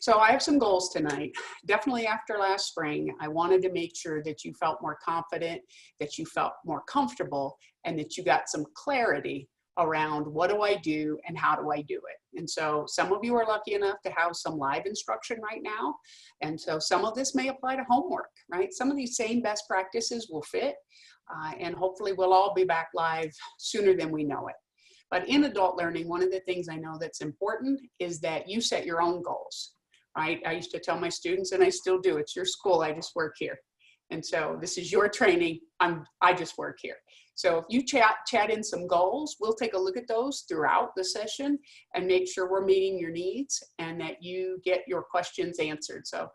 So I have some goals tonight. Definitely after last spring, I wanted to make sure that you felt more confident, that you felt more comfortable, and that you got some clarity around what do I do and how do I do it. And so some of you are lucky enough to have some live instruction right now. And so some of this may apply to homework, right? Some of these same best practices will fit, and hopefully we'll all be back live sooner than we know it. But in adult learning, one of the things I know that's important is that you set your own goals, right? I used to tell my students, and I still do, it's your school, I just work here. And so this is your training, I just work here. So if you chat in some goals, we'll take a look at those throughout the session and make sure we're meeting your needs and that you get your questions answered. So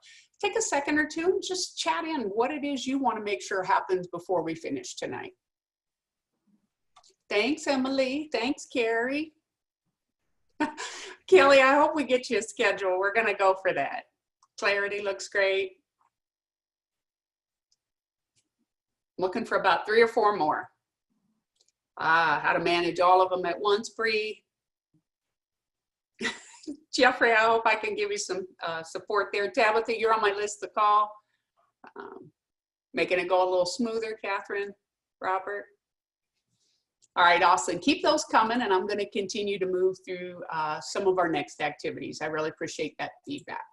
take a second or two and just chat in what it is you want to make sure happens before we finish tonight. Thanks, Emily. Thanks, Carrie. Kelly, I hope we get you a schedule. We're going to go for that. Clarity looks great. Looking for about 3 or 4 more. How to manage all of them at once, Bree. Jeffrey, I hope I can give you some support there. Tabitha, you're on my list to call. Making it go a little smoother, Catherine, Robert. All right, Austin, keep those coming, and I'm going to continue to move through some of our next activities. I really appreciate that feedback.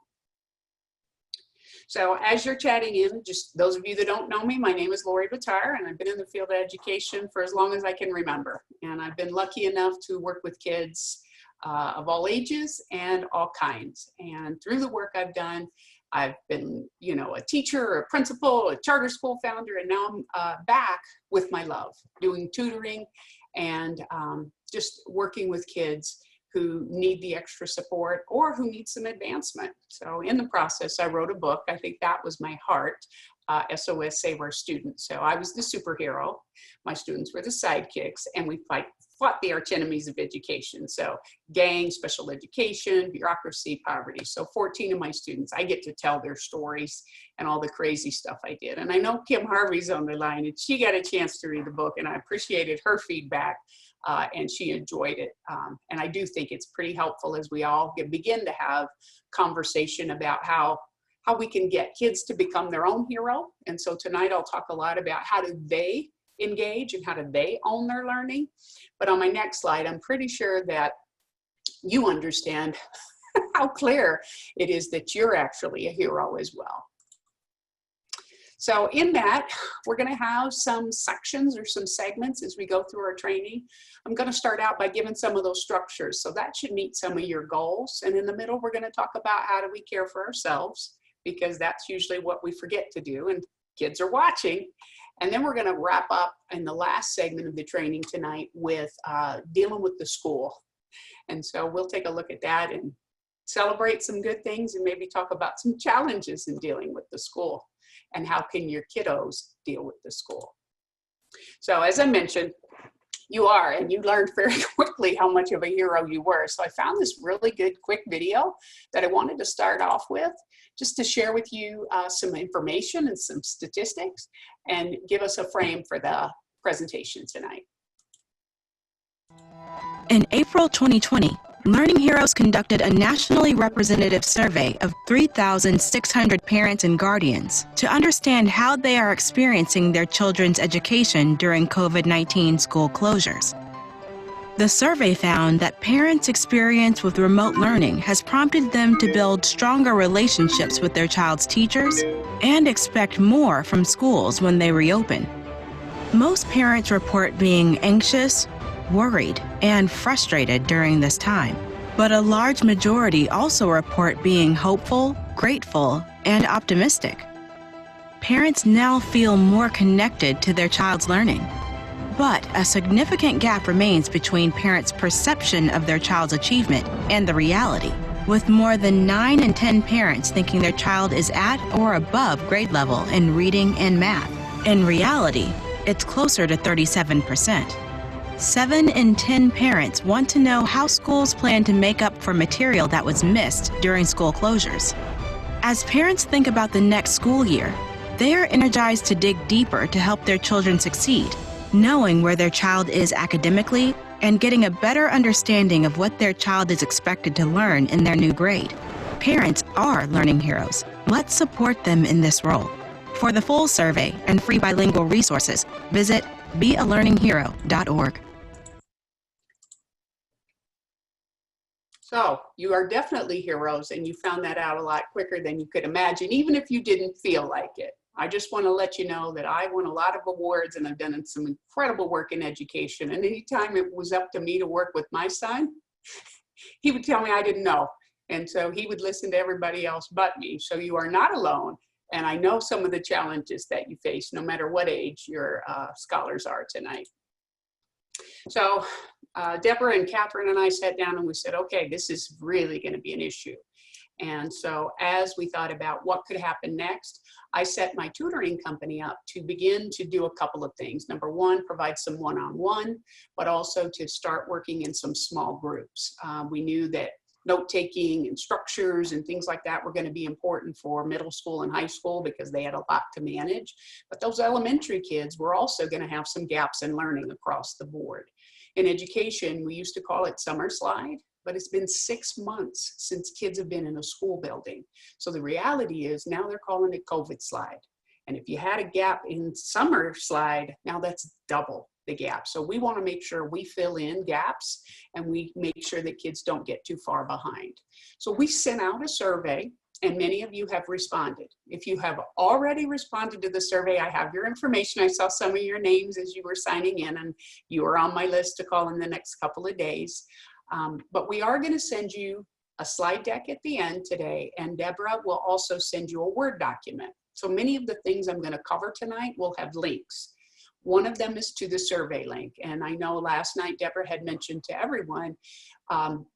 So as you're chatting in, just those of you that don't know me, my name is Lori Batar, and I've been in the field of education for as long as I can remember. And I've been lucky enough to work with kids of all ages and all kinds. And through the work I've done, I've been, you know, a teacher, a principal, a charter school founder, and now I'm back with my love, doing tutoring and just working with kids who need the extra support or who need some advancement. So in the process, I wrote a book. I think that was my heart, SOS Save Our Students. So I was the superhero. My students were the sidekicks, and we fought the arch enemies of education. So gangs, special education, bureaucracy, poverty. So 14 of my students, I get to tell their stories and all the crazy stuff I did. And I know Kim Harvey's on the line, and she got a chance to read the book, and I appreciated her feedback. And she enjoyed it. And I do think it's pretty helpful as we all begin to have conversation about how we can get kids to become their own hero. And so tonight I'll talk a lot about how do they engage and how do they own their learning. But on my next slide, I'm pretty sure that you understand how clear it is that you're actually a hero as well. So in that, we're going to have some sections or some segments as we go through our training. I'm going to start out by giving some of those structures. So that should meet some of your goals. And in the middle, we're going to talk about how do we care for ourselves, because that's usually what we forget to do, and kids are watching. And then we're going to wrap up in the last segment of the training tonight with dealing with the school. And so we'll take a look at that and celebrate some good things and maybe talk about some challenges in dealing with the school. And how can your kiddos deal with the school? So as I mentioned, you are, and you learned very quickly how much of a hero you were. So I found this really good quick video that I wanted to start off with, just to share with you some information and some statistics and give us a frame for the presentation tonight. In April 2020, Learning Heroes conducted a nationally representative survey of 3,600 parents and guardians to understand how they are experiencing their children's education during COVID-19 school closures. The survey found that parents' experience with remote learning has prompted them to build stronger relationships with their child's teachers and expect more from schools when they reopen. Most parents report being anxious, worried, and frustrated during this time, but a large majority also report being hopeful, grateful, and optimistic. Parents now feel more connected to their child's learning, but a significant gap remains between parents' perception of their child's achievement and the reality, with more than 9 in 10 parents thinking their child is at or above grade level in reading and math. In reality, it's closer to 37%. 7 in 10 parents want to know how schools plan to make up for material that was missed during school closures. As parents think about the next school year, they are energized to dig deeper to help their children succeed, knowing where their child is academically and getting a better understanding of what their child is expected to learn in their new grade. Parents are learning heroes. Let's support them in this role. For the full survey and free bilingual resources, visit bealearninghero.org. So you are definitely heroes, and you found that out a lot quicker than you could imagine, even if you didn't feel like it. I just want to let you know that I won a lot of awards, and I've done some incredible work in education. And anytime it was up to me to work with my son, he would tell me I didn't know. And so he would listen to everybody else but me. So you are not alone. And I know some of the challenges that you face, no matter what age your scholars are tonight. So Deborah and Catherine and I sat down and we said, okay, this is really going to be an issue. And so as we thought about what could happen next, I set my tutoring company up to begin to do a couple of things. Number one, provide some one-on-one, but also to start working in some small groups. We knew that note-taking and structures and things like that were going to be important for middle school and high school because they had a lot to manage. But those elementary kids were also going to have some gaps in learning across the board. In education, we used to call it summer slide, but it's been 6 months since kids have been in a school building. So the reality is now they're calling it COVID slide. And if you had a gap in summer slide, now that's double the gap. So we want to make sure we fill in gaps and we make sure that kids don't get too far behind. So we sent out a survey, and many of you have responded. If you have already responded to the survey, I have your information. I saw some of your names as you were signing in, and you are on my list to call in the next couple of days. But we are going to send you a slide deck at the end today, and Deborah will also send you a Word document. So many of the things I'm going to cover tonight will have links. One of them is to the survey link. And I know last night Deborah had mentioned to everyone,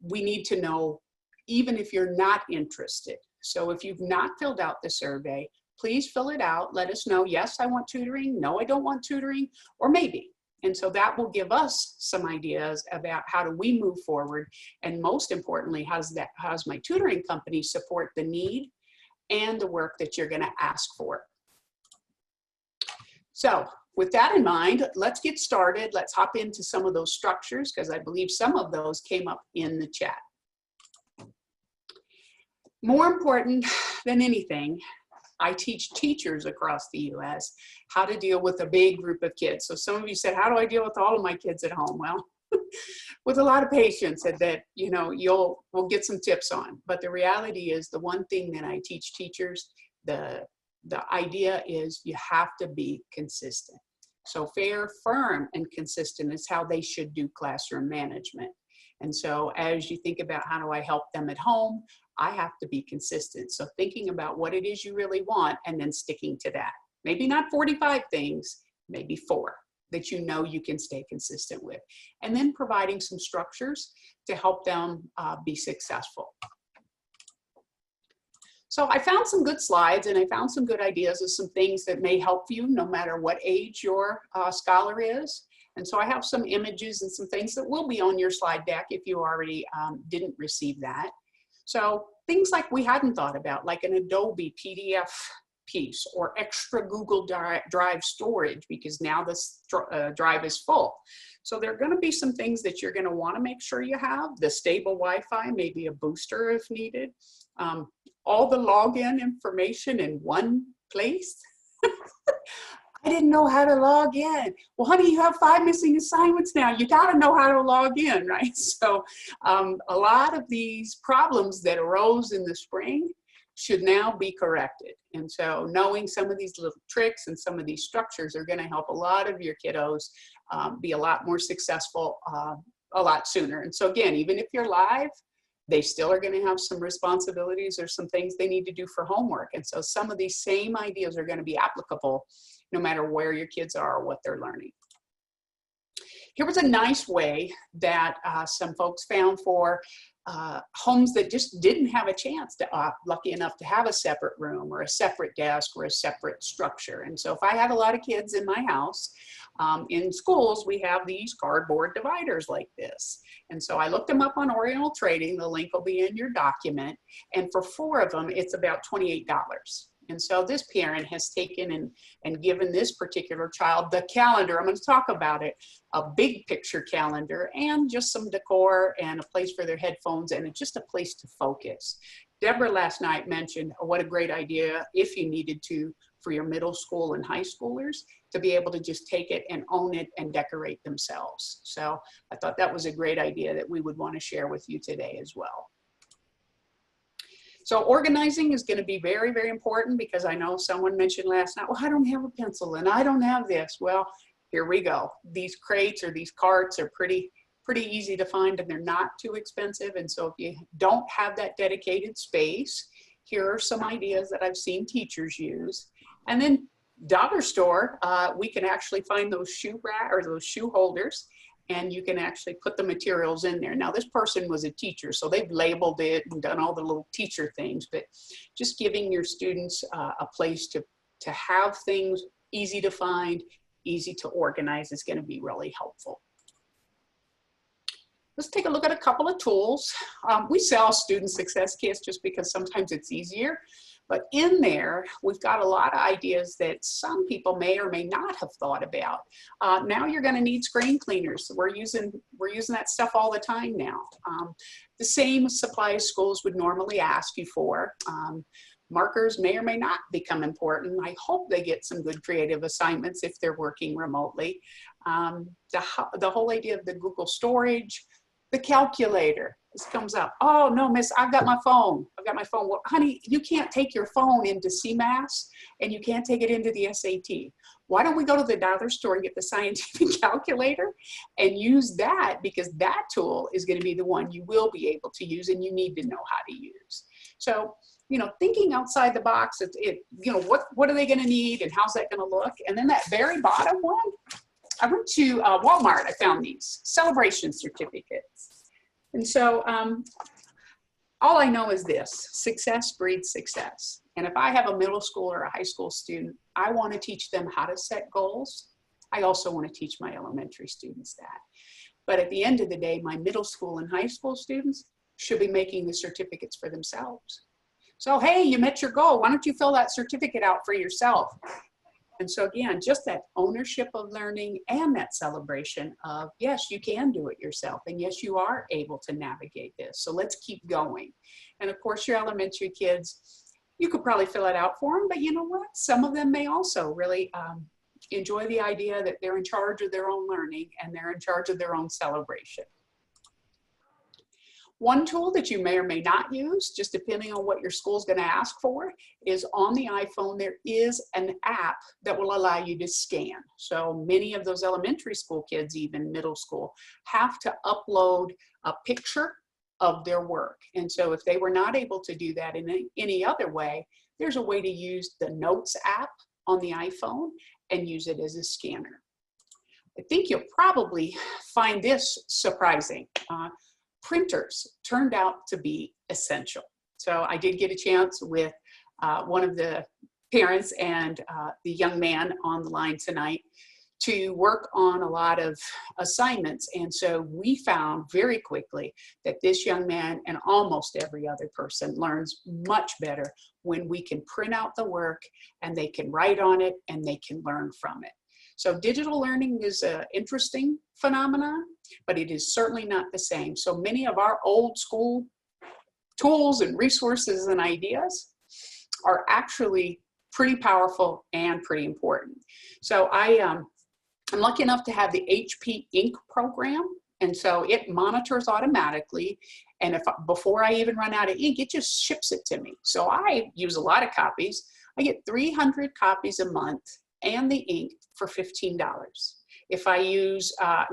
we need to know even if you're not interested. So if you've not filled out the survey, please fill it out. Let us know, yes, I want tutoring, no, I don't want tutoring, or maybe. And so that will give us some ideas about how do we move forward. And most importantly, how's my tutoring company support the need and the work that you're going to ask for. So with that in mind, let's get started. Let's hop into some of those structures because I believe some of those came up in the chat. More important than anything, I teach teachers across the US how to deal with a big group of kids. So some of you said, how do I deal with all of my kids at home? Well, with a lot of patience that, you know, we'll get some tips on. But the reality is the one thing that I teach teachers, the idea is you have to be consistent. So fair, firm, and consistent is how they should do classroom management. And so as you think about how do I help them at home, I have to be consistent. So thinking about what it is you really want and then sticking to that. Maybe not 45 things, maybe 4 that you know you can stay consistent with. And then providing some structures to help them be successful. So I found some good slides and I found some good ideas of some things that may help you no matter what age your scholar is. And so I have some images and some things that will be on your slide deck if you already didn't receive that. So things like we hadn't thought about, like an Adobe PDF piece or extra Google Drive storage because now this drive is full. So there are going to be some things that you're going to want to make sure you have. The stable Wi-Fi, maybe a booster if needed. All the login information in one place. I didn't know how to log in. Well, honey, you have 5 missing assignments now. You got to know how to log in, right? So a lot of these problems that arose in the spring should now be corrected. And so knowing some of these little tricks and some of these structures are going to help a lot of your kiddos be a lot more successful a lot sooner. And so again, even if you're live, they still are going to have some responsibilities or some things they need to do for homework. And so some of these same ideas are going to be applicable no matter where your kids are or what they're learning. Here was a nice way that some folks found for homes that just didn't have a chance to, lucky enough to have a separate room or a separate desk or a separate structure. And so if I had a lot of kids in my house, in schools, we have these cardboard dividers like this. And so I looked them up on Oriental Trading. The link will be in your document. And for 4 of them, it's about $28. And so this parent has taken and given this particular child the calendar. I'm going to talk about it, a big picture calendar and just some decor and a place for their headphones and just a place to focus. Deborah last night mentioned what a great idea, if you needed to, for your middle school and high schoolers to be able to just take it and own it and decorate themselves. So I thought that was a great idea that we would want to share with you today as well. So organizing is going to be very, very important, because I know someone mentioned last night, well, I don't have a pencil and I don't have this. Well, here we go. These crates or these carts are pretty easy to find, and they're not too expensive. And so if you don't have that dedicated space, here are some ideas that I've seen teachers use. And then dollar store, we can actually find those shoe rack or those shoe holders, and you can actually put the materials in there. Now, this person was a teacher, so they've labeled it and done all the little teacher things, but just giving your students a place to have things easy to find, easy to organize is going to be really helpful. Let's take a look at a couple of tools. We sell student success kits just because sometimes it's easier. But in there, we've got a lot of ideas that some people may or may not have thought about. Now you're going to need screen cleaners. We're using that stuff all the time now. The same supplies schools would normally ask you for. Markers may or may not become important. I hope they get some good creative assignments if they're working remotely. The whole idea of the Google storage, the calculator. This comes up. Oh no, miss, I've got my phone. I've got my phone. Well, honey, you can't take your phone into CMAS and you can't take it into the SAT. Why don't we go to the dollar store and get the scientific calculator and use that, because that tool is going to be the one you will be able to use and you need to know how to use. So, you know, thinking outside the box, you know, what are they going to need and how's that going to look? And then that very bottom one, I went to Walmart. I found these celebration certificates. And so all I know is this: success breeds success. And if I have a middle school or a high school student, I want to teach them how to set goals. I also want to teach my elementary students that. But at the end of the day, my middle school and high school students should be making the certificates for themselves. So, hey, you met your goal. Why don't you fill that certificate out for yourself? And so again, just that ownership of learning and that celebration of, yes, you can do it yourself. And yes, you are able to navigate this. So let's keep going. And of course, your elementary kids, you could probably fill it out for them, but you know what? Some of them may also really enjoy the idea that they're in charge of their own learning and they're in charge of their own celebration. One tool that you may or may not use, just depending on what your school's going to ask for, is on the iPhone, there is an app that will allow you to scan. So many of those elementary school kids, even middle school, have to upload a picture of their work. And so if they were not able to do that in any other way, there's a way to use the Notes app on the iPhone and use it as a scanner. I think you'll probably find this surprising. Printers turned out to be essential. So I did get a chance with one of the parents and the young man on the line tonight to work on a lot of assignments. And so we found very quickly that this young man and almost every other person learns much better when we can print out the work and they can write on it and they can learn from it. So digital learning is an interesting phenomenon, but it is certainly not the same. So many of our old school tools and resources and ideas are actually pretty powerful and pretty important. So I'm lucky enough to have the HP Ink program. And so it monitors automatically. And before I even run out of ink, it just ships it to me. So I use a lot of copies. I get 300 copies a month and the ink for $15. If I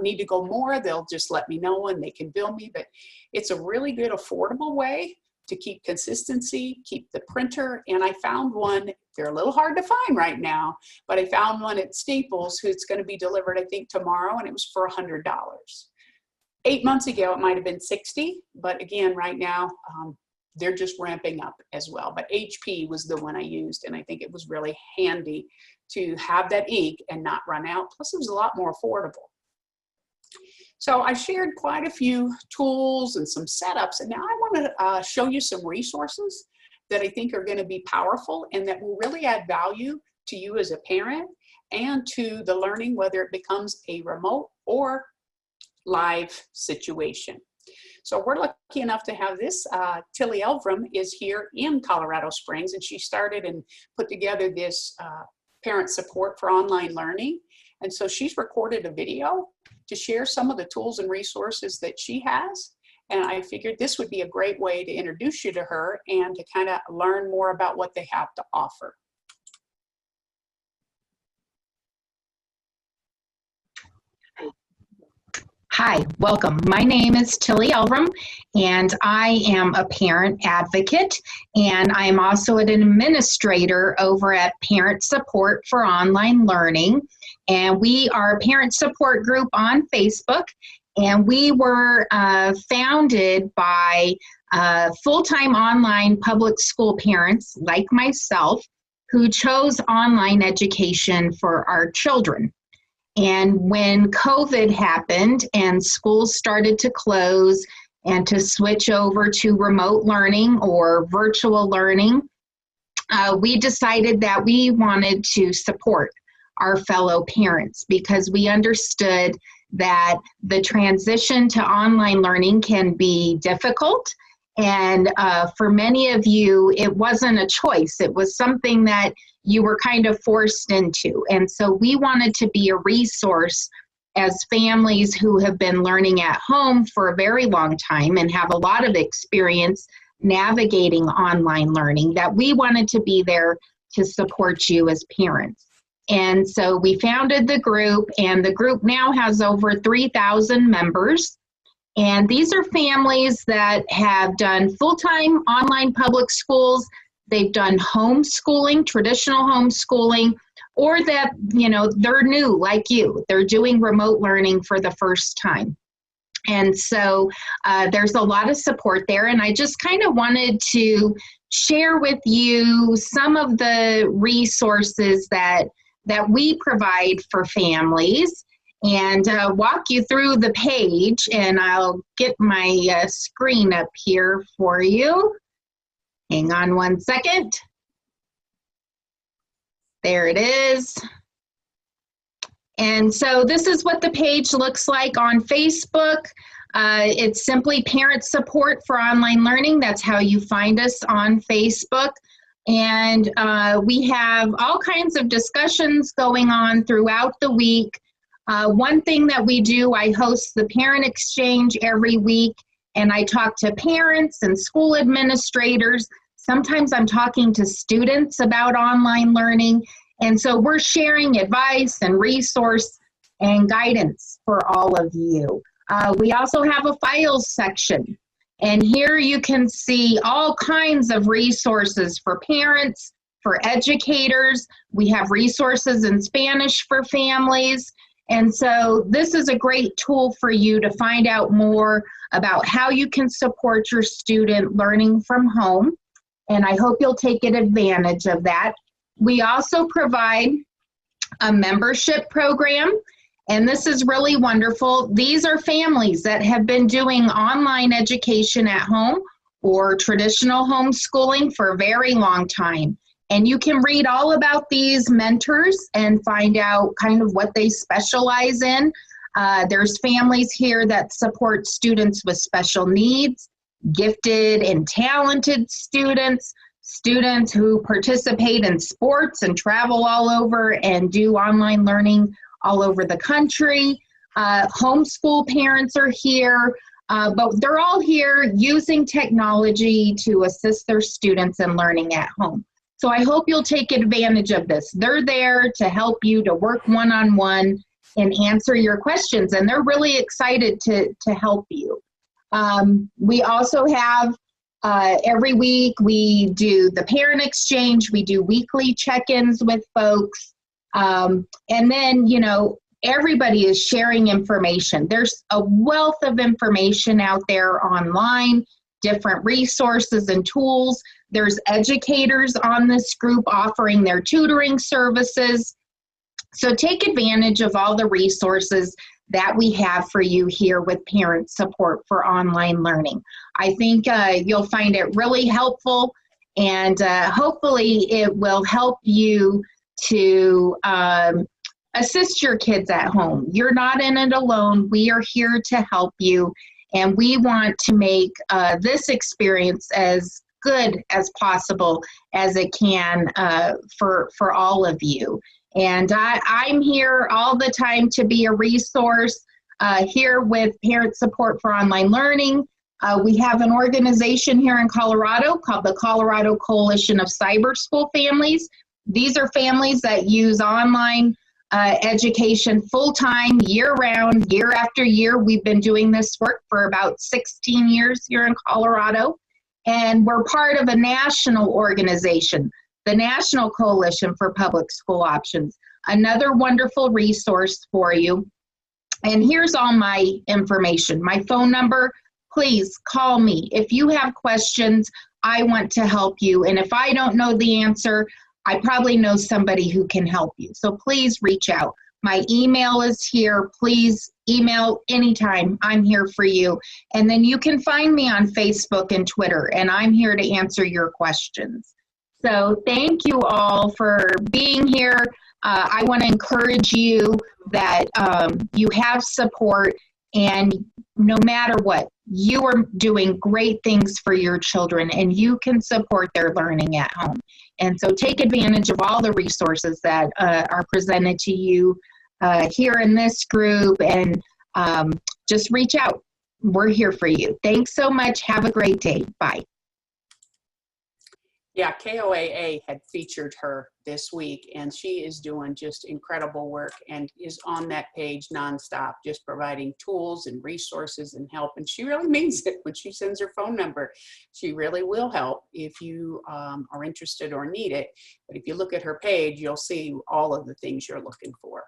need to go more, they'll just let me know and they can bill me. But it's a really good, affordable way to keep consistency, keep the printer. And I found one, they're a little hard to find right now, but I found one at Staples who's going to be delivered, I think, tomorrow, and it was for $100. 8 months ago, it might have been $60, but again, right now, they're just ramping up as well. But HP was the one I used, and I think it was really handy to have that ink and not run out. Plus, it was a lot more affordable. So I shared quite a few tools and some setups, and now I want to show you some resources that I think are going to be powerful and that will really add value to you as a parent and to the learning, whether it becomes a remote or live situation. So we're lucky enough to have this. Tilly Elvram is here in Colorado Springs, and she started and put together this parent support for online learning. And so she's recorded a video to share some of the tools and resources that she has. And I figured this would be a great way to introduce you to her and to kind of learn more about what they have to offer. Hi, welcome. My name is Tilly Elvram, and I am a parent advocate, and I am also an administrator over at Parent Support for Online Learning. And we are a parent support group on Facebook, and we were founded by full-time online public school parents like myself who chose online education for our children. And when COVID happened and schools started to close and to switch over to remote learning or virtual learning, we decided that we wanted to support our fellow parents because we understood that the transition to online learning can be difficult. And for many of you, it wasn't a choice. It was something that you were kind of forced into. And so we wanted to be a resource as families who have been learning at home for a very long time and have a lot of experience navigating online learning, that we wanted to be there to support you as parents. And so we founded the group, and the group now has over 3,000 members. And these are families that have done full-time online public schools. They've done homeschooling, traditional homeschooling, or that, you know, they're new like you. They're doing remote learning for the first time. And so there's a lot of support there. And I just kind of wanted to share with you some of the resources that we provide for families and walk you through the page. And I'll get my screen up here for you. Hang on one second. There it is. And so this is what the page looks like on Facebook. It's simply Parent Support for Online Learning. That's how you find us on Facebook. And we have all kinds of discussions going on throughout the week. One thing that we do, I host the Parent Exchange every week, and I talk to parents and school administrators. Sometimes I'm talking to students about online learning. And so we're sharing advice and resource and guidance for all of you. We also have a files section. And here you can see all kinds of resources for parents, for educators. We have resources in Spanish for families. And so this is a great tool for you to find out more about how you can support your student learning from home. And I hope you'll take advantage of that. We also provide a membership program, and this is really wonderful. These are families that have been doing online education at home or traditional homeschooling for a very long time. And you can read all about these mentors and find out kind of what they specialize in. There's families here that support students with special needs, gifted and talented students, students who participate in sports and travel all over and do online learning all over the country. Homeschool parents are here, but they're all here using technology to assist their students in learning at home. So I hope you'll take advantage of this. They're there to help you to work one-on-one and answer your questions, and they're really excited to help you. We also have every week we do the parent exchange, we do weekly check-ins with folks, and then, you know, everybody is sharing information. There's a wealth of information out there online, different resources and tools. There's educators on this group offering their tutoring services. So take advantage of all the resources that we have for you here with Parent Support for Online Learning. I think you'll find it really helpful, and hopefully it will help you to assist your kids at home. You're not in it alone. We are here to help you. And we want to make this experience as good as possible as it can for all of you. And I'm here all the time to be a resource here with Parent Support for Online Learning. We have an organization here in Colorado called the Colorado Coalition of Cyber School Families. These are families that use online education full-time, year-round, year after year. We've been doing this work for about 16 years here in Colorado. And we're part of a national organization, the National Coalition for Public School Options. Another wonderful resource for you. And here's all my information. My phone number, please call me. If you have questions, I want to help you. And if I don't know the answer, I probably know somebody who can help you. So please reach out. My email is here. Please email anytime. I'm here for you. And then you can find me on Facebook and Twitter, and I'm here to answer your questions. So thank you all for being here. I want to encourage you that you have support, and no matter what, you are doing great things for your children, and you can support their learning at home. And so take advantage of all the resources that are presented to you here in this group, and just reach out. We're here for you. Thanks so much. Have a great day. Bye. Yeah, KOAA had featured her this week, and she is doing just incredible work and is on that page nonstop, just providing tools and resources and help. And she really means it when she sends her phone number. She really will help if you are interested or need it. But if you look at her page, you'll see all of the things you're looking for.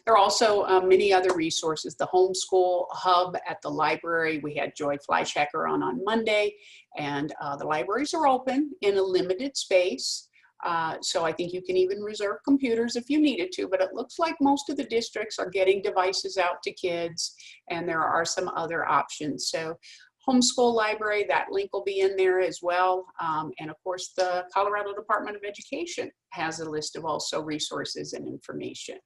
There are also many other resources. The homeschool hub at the library. We had Joy Fleischhacker on Monday, and the libraries are open in a limited space. So I think you can even reserve computers if you needed to, but it looks like most of the districts are getting devices out to kids, and there are some other options. So homeschool library, that link will be in there as well. And of course, the Colorado Department of Education has a list of also resources and information.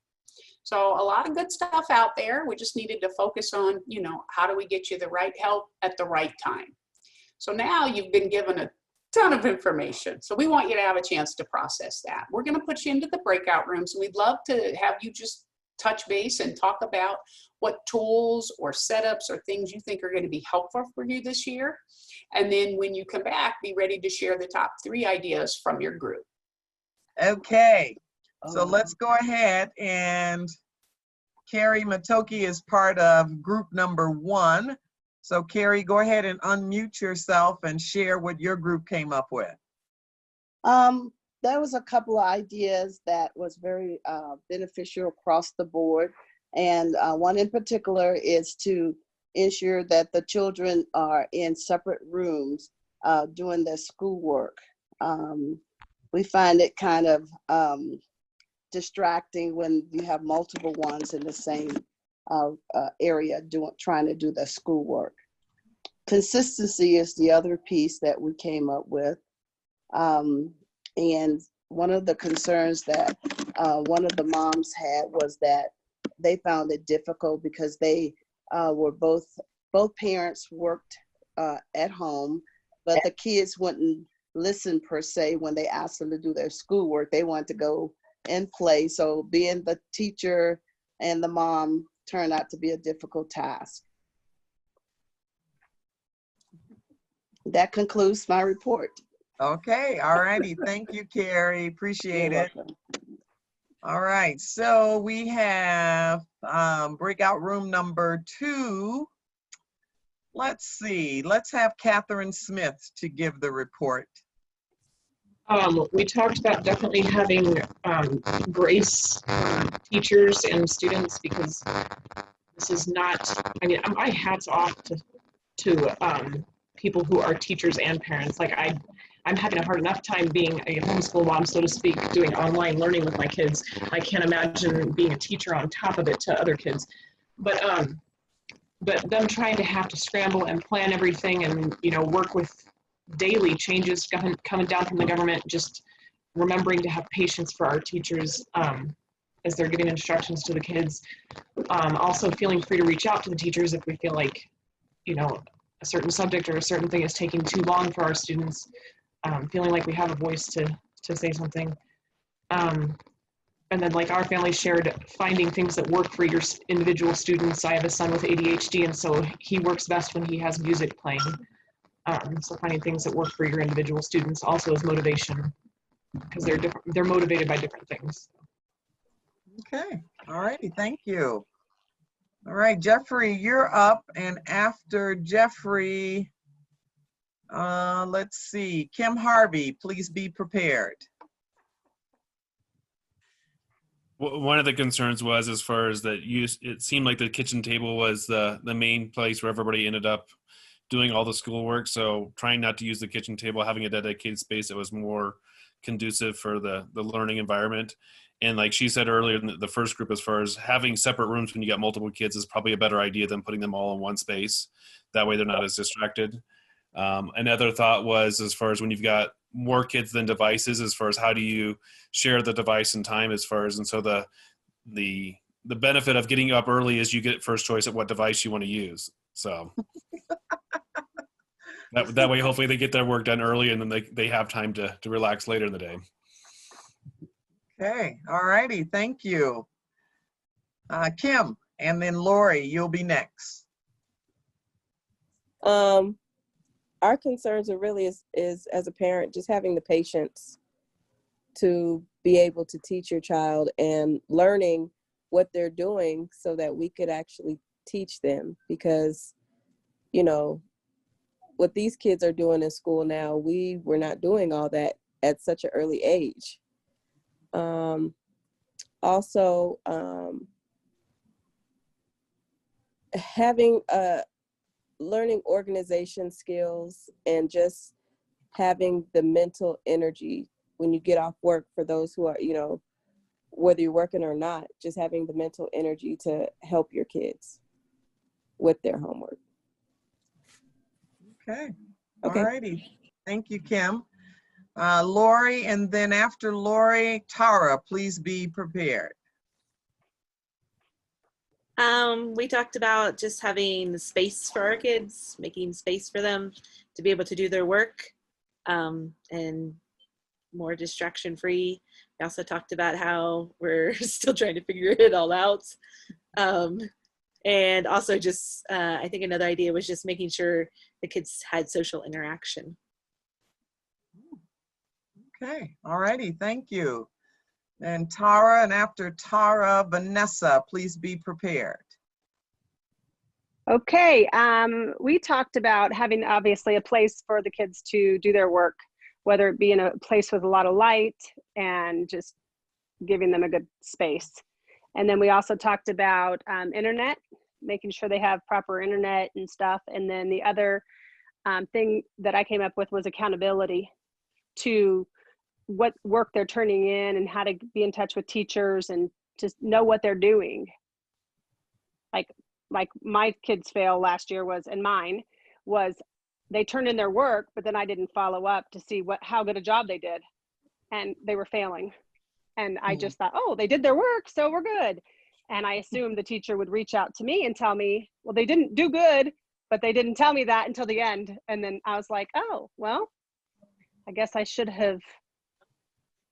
So a lot of good stuff out there. We just needed to focus on, how do we get you the right help at the right time? So now you've been given a ton of information. So we want you to have a chance to process that. We're going to put you into the breakout rooms. We'd love to have you just touch base and talk about what tools or setups or things you think are going to be helpful for you this year. And then when you come back, be ready to share the top 3 ideas from your group. Okay. So let's go ahead, and Carrie Matoki is part of group number 1. So Carrie, go ahead and unmute yourself and share what your group came up with. There was a couple of ideas that was very beneficial across the board. And one in particular is to ensure that the children are in separate rooms doing their schoolwork. We find it kind of distracting when you have multiple ones in the same area trying to do their schoolwork. Consistency is the other piece that we came up with. And one of the concerns that one of the moms had was that they found it difficult because they were both parents worked at home, but the kids wouldn't listen per se when they asked them to do their schoolwork. They wanted to go and play. So being the teacher and the mom turned out to be a difficult task. That concludes my report. Okay, all righty. Thank you, Carrie. Appreciate You're it. welcome. All right, so we have breakout room number 2. Let's see, let's have Catherine Smith to give the report. We talked about definitely having grace teachers and students, because this is not, my hat's off to people who are teachers and parents. Like I'm having a hard enough time being a homeschool mom, so to speak, doing online learning with my kids. I can't imagine being a teacher on top of it to other kids. But them trying to have to scramble and plan everything and, work with daily changes coming down from the government, just remembering to have patience for our teachers as they're giving instructions to the kids. Also feeling free to reach out to the teachers if we feel like you know, a certain subject or a certain thing is taking too long for our students, feeling like we have a voice to say something. And then like our family shared finding things that work for your individual students. I have a son with ADHD, and so he works best when he has music playing. So finding things that work for your individual students also is motivation, because they're motivated by different things. Okay, all righty, thank you. All right, Jeffrey, you're up, and after Jeffrey, let's see, Kim Harvey, please be prepared. One of the concerns was, as far as that it seemed like the kitchen table was the main place where everybody ended up doing all the schoolwork. So trying not to use the kitchen table, having a dedicated space that was more conducive for the learning environment. And like she said earlier in the first group, as far as having separate rooms when you got multiple kids is probably a better idea than putting them all in one space. That way they're not as distracted. Another thought was, as far as when you've got more kids than devices, as far as how do you share the device and time, as far as, and so the benefit of getting up early is you get first choice at what device you want to use. So that way, hopefully they get their work done early, and then they have time to relax later in the day. Okay, all righty, thank you. Kim, and then Lori, you'll be next. Our concerns are really is as a parent, just having the patience to be able to teach your child and learning what they're doing so that we could actually teach them, because, you know, what these kids are doing in school now, we were not doing all that at such an early age. Also, having learning organization skills and just having the mental energy when you get off work, for those who are, you know, whether you're working or not, just having the mental energy to help your kids with their homework. Okay, Okay. all righty, thank you, Kim. Lori, and then after Lori, Tara, please be prepared. We talked about just having space for our kids, making space for them to be able to do their work, and more distraction free. We also talked about how we're still trying to figure it all out. And also just, I think another idea was just making sure the kids had social interaction. Okay, all righty, thank you. And Tara, and after Tara, Vanessa, please be prepared. Okay, we talked about having obviously a place for the kids to do their work, whether it be in a place with a lot of light and just giving them a good space. And then we also talked about internet, making sure they have proper internet and stuff. And then the other thing that I came up with was accountability to what work they're turning in and how to be in touch with teachers and just know what they're doing. Like my kids' fail last year was, and mine was, they turned in their work, but then I didn't follow up to see how good a job they did, and they were failing. And I just thought, oh, they did their work, so we're good. And I assumed the teacher would reach out to me and tell me, well, they didn't do good, but they didn't tell me that until the end. And then I was like, oh, well, I guess I should have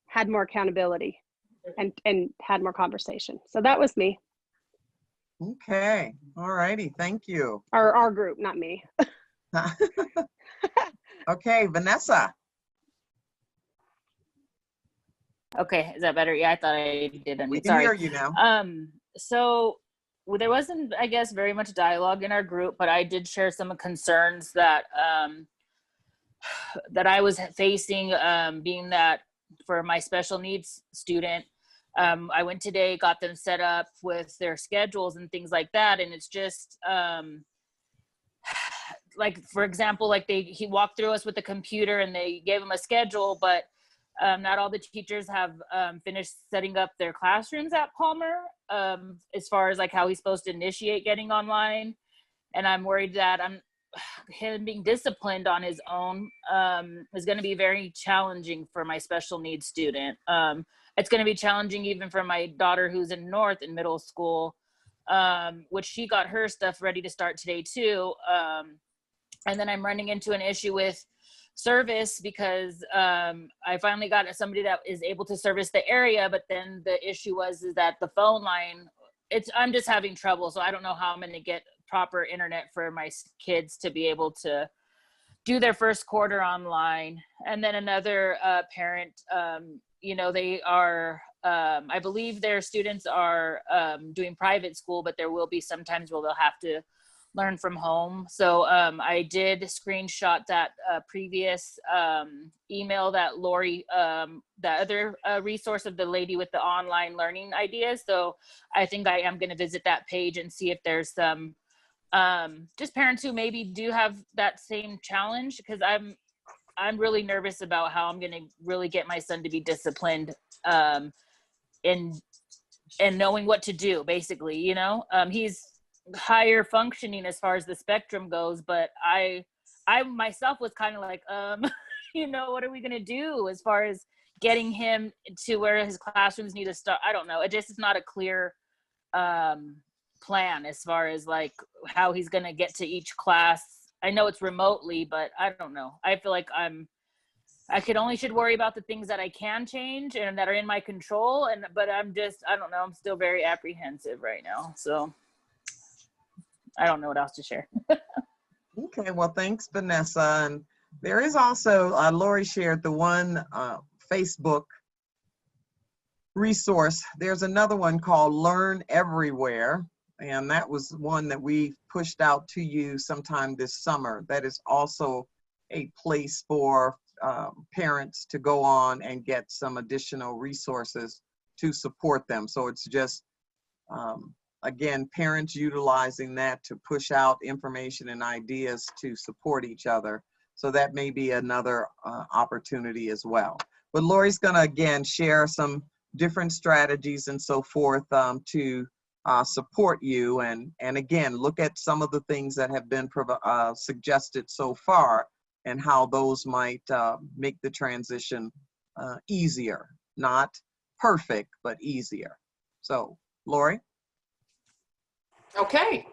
had more accountability and had more conversation. So that was me. Okay, all righty, thank you. Our group, not me. Okay, Vanessa. Okay, is that better? Yeah, I thought I didn't. We can Sorry. hear you now. So there wasn't, I guess, very much dialogue in our group, but I did share some concerns that that I was facing, being that for my special needs student, I went today, got them set up with their schedules and things like that, and it's just like, for example, like he walked through us with the computer and they gave him a schedule, but not all the teachers have finished setting up their classrooms at Palmer, as far as like how he's supposed to initiate getting online. And I'm worried that him being disciplined on his own is going to be very challenging for my special needs student. It's going to be challenging even for my daughter who's in North in middle school, which she got her stuff ready to start today too. And then I'm running into an issue with service because I finally got somebody that is able to service the area, but then the issue is that the phone line, I'm just having trouble. So I don't know how I'm going to get proper internet for my kids to be able to do their first quarter online. And then another parent, they are, I believe their students are doing private school, but there will be some times where they'll have to learn from home. So I did screenshot that previous email that Lori, that other resource of the lady with the online learning ideas. So I think I am going to visit that page and see if there's some just parents who maybe do have that same challenge, because I'm really nervous about how I'm going to really get my son to be disciplined and knowing what to do, basically, he's higher functioning as far as the spectrum goes, but I myself was kind of like, what are we going to do as far as getting him to where his classrooms need to start? I don't know. It just is not a clear plan as far as like how he's going to get to each class. I know it's remotely, but I don't know. I feel like I should worry about the things that I can change and that are in my control. But I don't know. I'm still very apprehensive right now. So I don't know what else to share. Okay, well, thanks, Vanessa. And there is also, Lori shared the one Facebook resource. There's another one called Learn Everywhere. And that was one that we pushed out to you sometime this summer. That is also a place for parents to go on and get some additional resources to support them. So it's just, again, parents utilizing that to push out information and ideas to support each other. So that may be another opportunity as well. But Lori's gonna, again, share some different strategies and so forth to support you. And again, look at some of the things that have been suggested so far and how those might make the transition easier. Not perfect, but easier. So, Lori? Okay.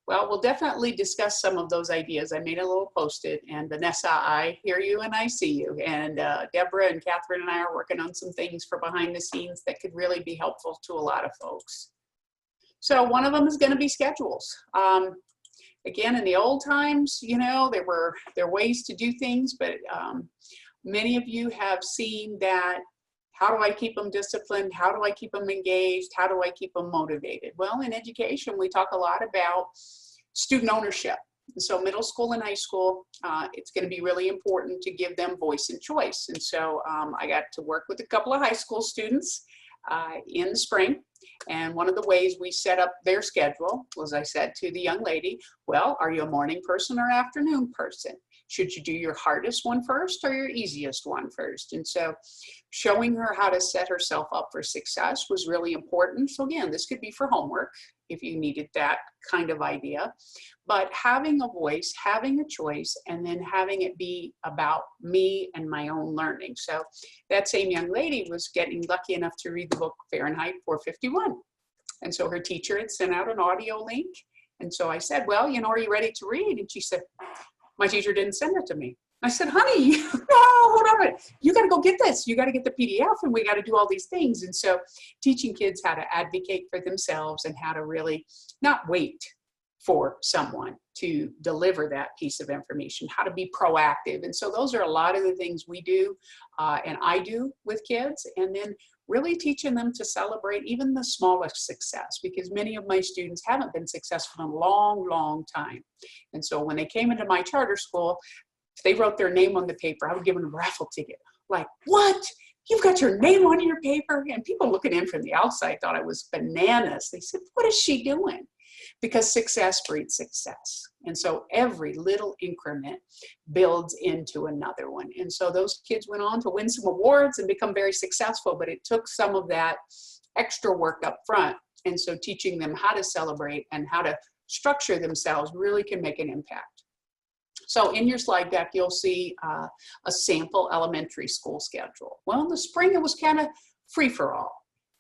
Well, we'll definitely discuss some of those ideas. I made a little post-it, and Vanessa, I hear you and I see you. And Deborah and Catherine and I are working on some things for behind the scenes that could really be helpful to a lot of folks. So one of them is going to be schedules. Again, in the old times, there were ways to do things, but many of you have seen that. How do I keep them disciplined? How do I keep them engaged? How do I keep them motivated? Well, in education, we talk a lot about student ownership. So middle school and high school, it's going to be really important to give them voice and choice. And so I got to work with a couple of high school students in the spring. And one of the ways we set up their schedule was, I said to the young lady, well, are you a morning person or afternoon person? Should you do your hardest one first or your easiest one first? And so showing her how to set herself up for success was really important. So again, this could be for homework if you needed that kind of idea, but having a voice, having a choice, and then having it be about me and my own learning. So that same young lady was getting lucky enough to read the book Fahrenheit 451. And so her teacher had sent out an audio link. And so I said, well, are you ready to read? And she said, my teacher didn't send it to me. I said, honey, no, hold on a minute. You got to go get this. You got to get the PDF and we got to do all these things. And so teaching kids how to advocate for themselves and how to really not wait for someone to deliver that piece of information, how to be proactive. And so those are a lot of the things we do and I do with kids. And then really teaching them to celebrate even the smallest success, because many of my students haven't been successful in a long, long time. And so when they came into my charter school, if they wrote their name on the paper, I would give them a raffle ticket. Like, what? You've got your name on your paper? And people looking in from the outside thought I was bananas. They said, what is she doing? Because success breeds success. And so every little increment builds into another one. And so those kids went on to win some awards and become very successful, but it took some of that extra work up front. And so teaching them how to celebrate and how to structure themselves really can make an impact. So in your slide deck, you'll see a sample elementary school schedule. Well, in the spring, it was kind of free for all.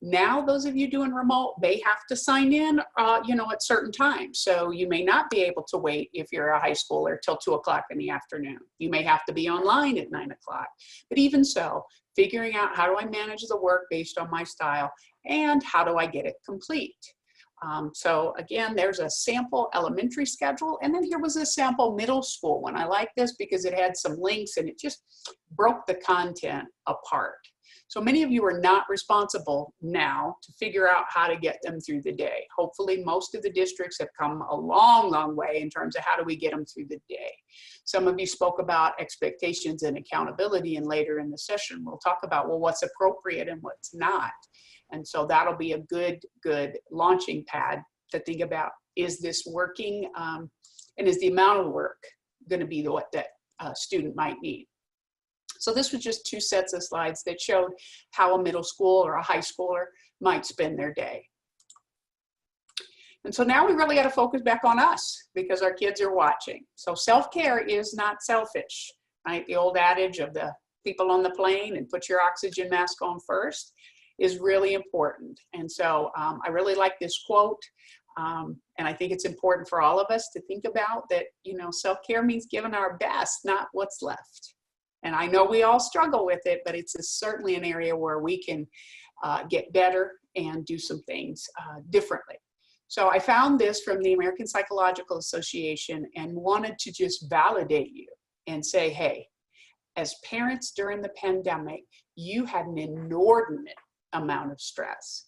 Now, those of you doing remote, they have to sign in, at certain times. So you may not be able to wait if you're a high schooler till 2 o'clock in the afternoon. You may have to be online at 9 o'clock. But even so, figuring out how do I manage the work based on my style and how do I get it complete? So again, there's a sample elementary schedule, and then here was a sample middle school one. I like this because it had some links and it just broke the content apart. So many of you are not responsible now to figure out how to get them through the day. Hopefully most of the districts have come a long, long way in terms of how do we get them through the day. Some of you spoke about expectations and accountability, and later in the session we'll talk about, well, what's appropriate and what's not. And so that'll be a good launching pad to think about, is this working, and is the amount of work going to be what that student might need. So this was just 2 sets of slides that showed how a middle school or a high schooler might spend their day. And so now we really got to focus back on us because our kids are watching. So self-care is not selfish, right? The old adage of the people on the plane and put your oxygen mask on first is really important. And so I really like this quote. And I think it's important for all of us to think about that, self-care means giving our best, not what's left. And I know we all struggle with it, but it's certainly an area where we can get better and do some things differently. So I found this from the American Psychological Association and wanted to just validate you and say, hey, as parents during the pandemic, you had an inordinate amount of stress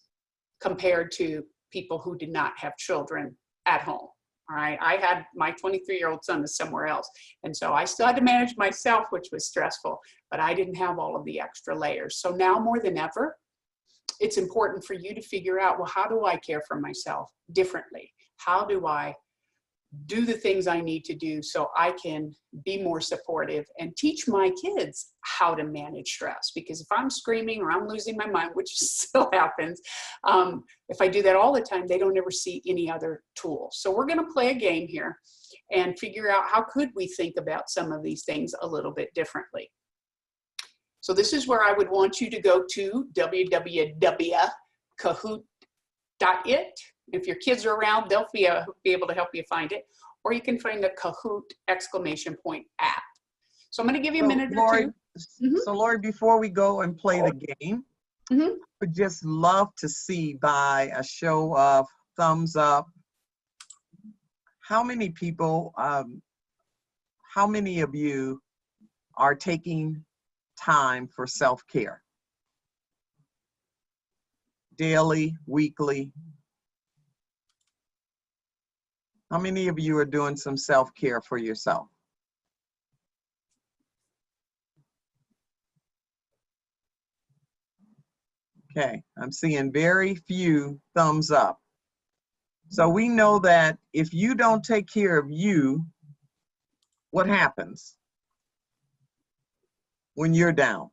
compared to people who did not have children at home. All right, I had my 23-year-old son is somewhere else, and so I still had to manage myself, which was stressful, but I didn't have all of the extra layers. So now more than ever, it's important for you to figure out, well, how do I care for myself differently? How do I do the things I need to do so I can be more supportive and teach my kids how to manage stress? Because if I'm screaming or I'm losing my mind, which still happens, if I do that all the time, they don't ever see any other tools. So we're going to play a game here and figure out how could we think about some of these things a little bit differently. So this is where I would want you to go to www.kahoot.it. If your kids are around, they'll be able to help you find it. Or you can find the Kahoot ! App. So I'm going to give you a minute or two. So Lori, before we go and play the game, would just love to see by a show of thumbs up, how many people, how many of you are taking time for self-care? Daily, weekly? How many of you are doing some self-care for yourself? Okay, I'm seeing very few thumbs up. So we know that if you don't take care of you, what happens when you're down?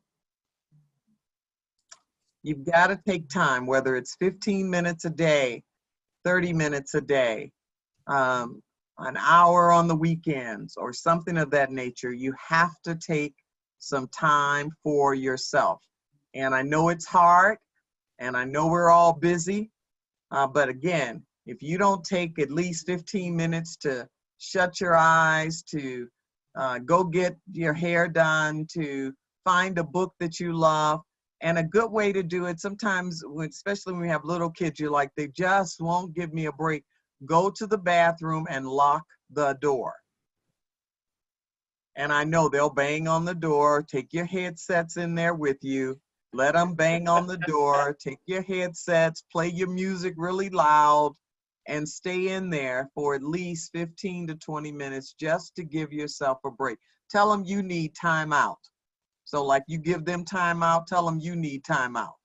You've got to take time, whether it's 15 minutes a day, 30 minutes a day, an hour on the weekends or something of that nature. You have to take some time for yourself. And I know it's hard and I know we're all busy, but again, if you don't take at least 15 minutes to shut your eyes, to go get your hair done, to find a book that you love, and a good way to do it, sometimes, especially when we have little kids, you're like, they just won't give me a break. Go to the bathroom and lock the door. And I know they'll bang on the door. Take your headsets in there with you. Let them bang on the door. Take your headsets, play your music really loud, and stay in there for at least 15 to 20 minutes just to give yourself a break. Tell them you need time out. So like you give them time out, tell them you need time out.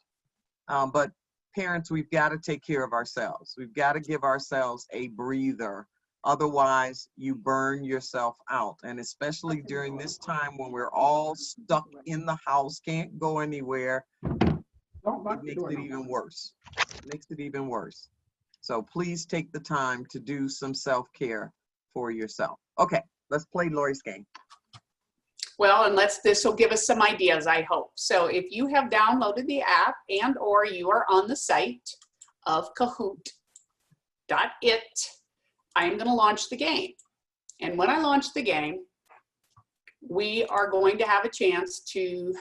But parents, we've got to take care of ourselves. We've got to give ourselves a breather. Otherwise, you burn yourself out. And especially during this time when we're all stuck in the house, can't go anywhere, it makes it even worse. It makes it even worse. So please take the time to do some self-care for yourself. Okay, let's play Lori's game. Well, and this will give us some ideas, I hope. So if you have downloaded the app and or you are on the site of Kahoot.it, I'm going to launch the game. And when I launch the game, we are going to have a chance to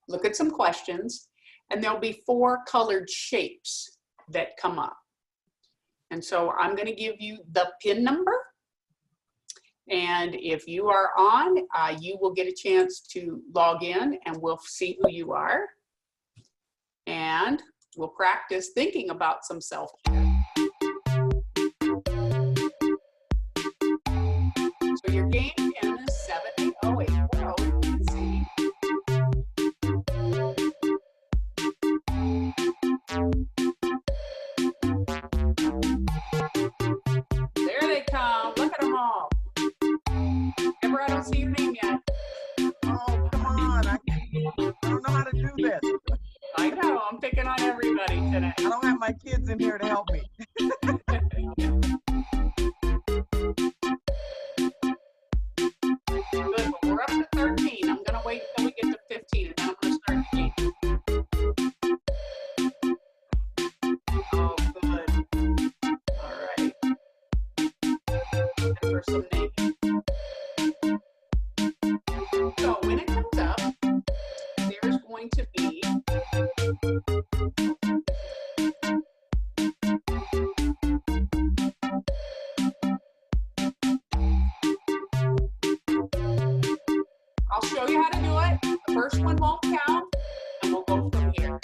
look at some questions, and there'll be 4 colored shapes that come up. And so I'm going to give you the PIN number. And if you are on, you will get a chance to log in and we'll see who you are. And we'll practice thinking about some self-care. So your game PIN is 78084. Let's see. There they come. Look at them all. Amber, I don't see your name yet. Oh, come on. I don't know how to do this. I know. I'm picking on everybody today. I don't have my kids in here to help me. Good, but we're up to 13. I'm going to wait until we get to 15, and then I'm going to start the game. Oh, good. All right. And for some names. So when it comes up, there's going to be I'll show you how to do it. The first one won't count, and we'll go from here.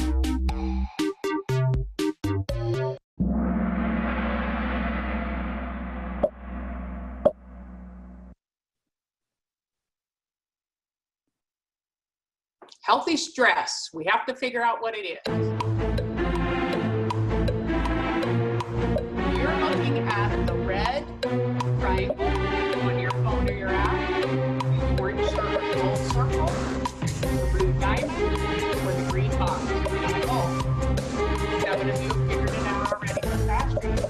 Healthy stress. We have to figure out what it is. You're looking at the red triangle on your phone or your app, the orange circle, the blue diamond, or the green box. Oh, 7 of you have figured it out already. The faster you go.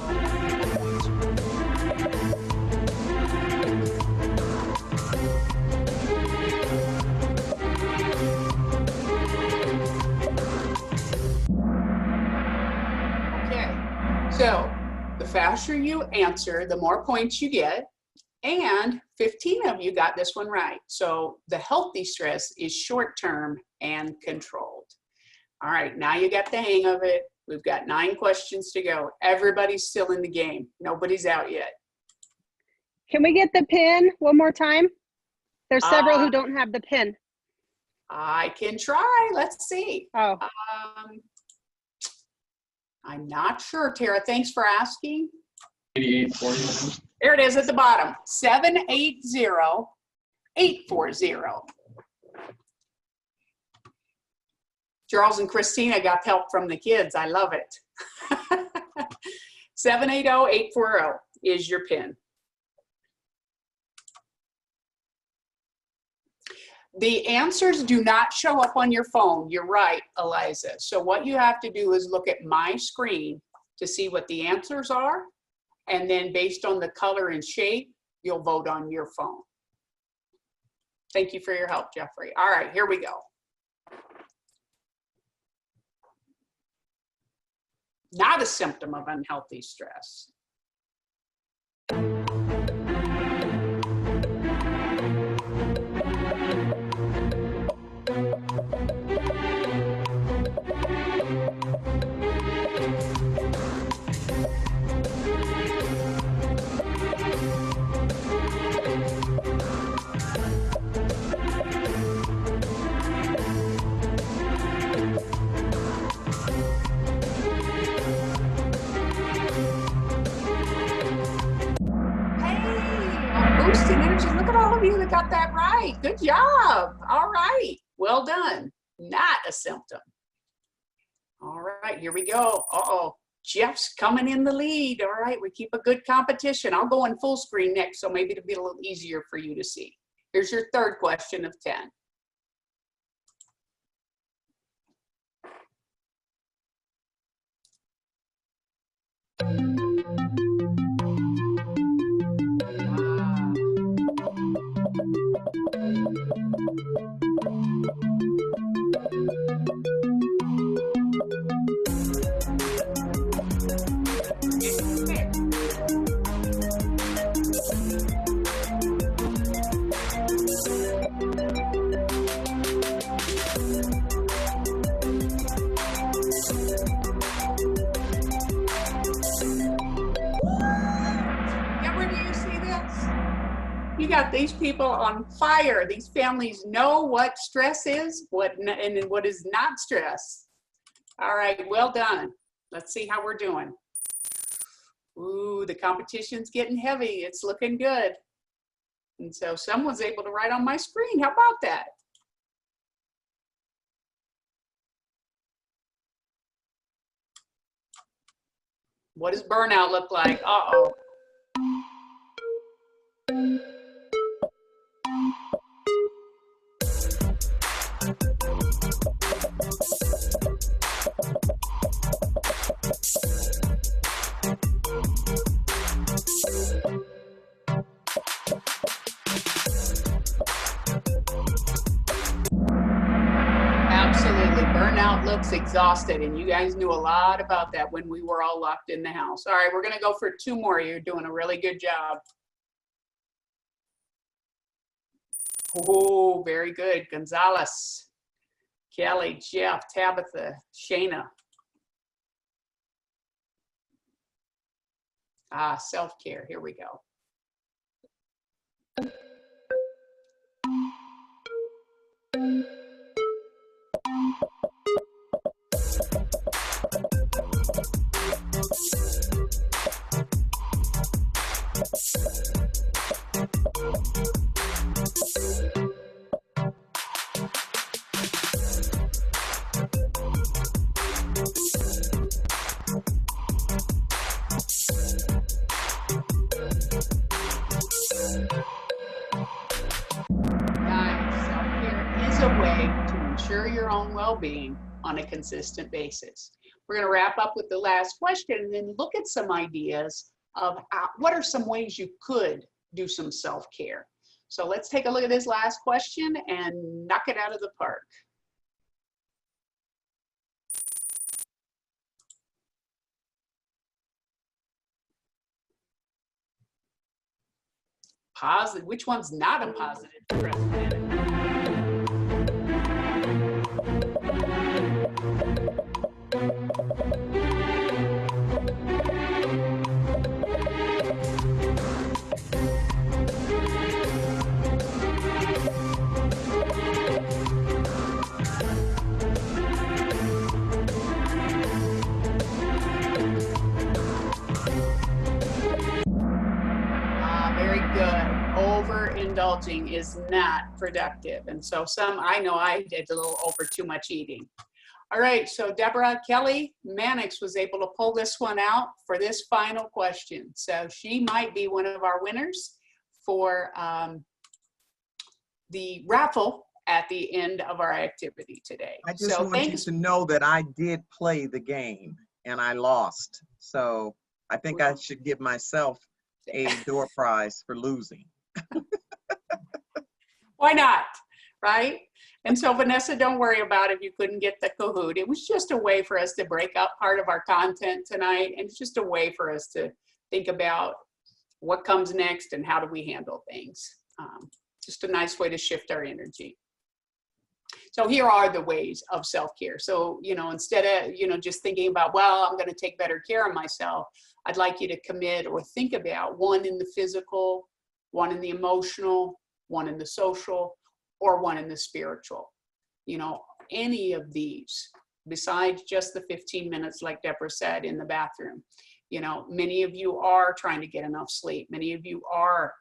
So the faster you answer, the more points you get, and 15 of you got this one right. So the healthy stress is short-term and controlled. All right, now you got the hang of it. We've got 9 questions to go. Everybody's still in the game. Nobody's out yet. Can we get the PIN one more time? There's several who don't have the PIN. I can try. Let's see. Oh. I'm not sure, Tara. Thanks for asking. 8840. There it is at the bottom. 780840. Charles and Christina got help from the kids. I love it. 780840 is your PIN. The answers do not show up on your phone. You're right, Eliza. So what you have to do is look at my screen to see what the answers are. And then based on the color and shape, you'll vote on your phone. Thank you for your help, Jeffrey. All right, here we go. Not a symptom of unhealthy stress. Boosting energy. Look at all of you that got that right. Good job. All right. Well done. Not a symptom. All right, here we go. Uh-oh. Jeff's coming in the lead. All right, we keep a good competition. I'll go in full screen next, so maybe it'll be a little easier for you to see. Here's your third question of 10. We got these people on fire. These families know what stress is, and what is not stress. All right, well done. Let's see how we're doing. Ooh, the competition's getting heavy. It's looking good. And so someone's able to write on my screen. How about that? What does burnout look like? Uh-oh. Absolutely. Burnout looks exhausted, and you guys knew a lot about that when we were all locked in the house. All right, we're going to go for 2 more. You're doing a really good job. Oh, very good. Gonzalez, Kelly, Jeff, Tabitha, Shayna. Self-care. Here we go. Ensure your own well-being on a consistent basis. We're going to wrap up with the last question and then look at some ideas of what are some ways you could do some self-care. So let's take a look at this last question and knock it out of the park. Positive. Which one's not a positive stress management? Very good. Overindulging is not productive. And so I know I did a little over too much eating. All right, so Deborah Kelly Mannix was able to pull this one out for this final question. So she might be one of our winners for the raffle at the end of our activity today. I just want you to know that I did play the game and I lost. So I think I should give myself a door prize for losing. Why not, right? And so Vanessa, don't worry about if you couldn't get the Kahoot. It was just a way for us to break up part of our content tonight. And it's just a way for us to think about what comes next and how do we handle things. Just a nice way to shift our energy. So here are the ways of self-care. So, instead of, just thinking about, well, I'm going to take better care of myself, I'd like you to commit or think about one in the physical, one in the emotional, one in the social, or one in the spiritual. Any of these, besides just the 15 minutes, like Deborah said, in the bathroom. Many of you are trying to get enough sleep. Many of you are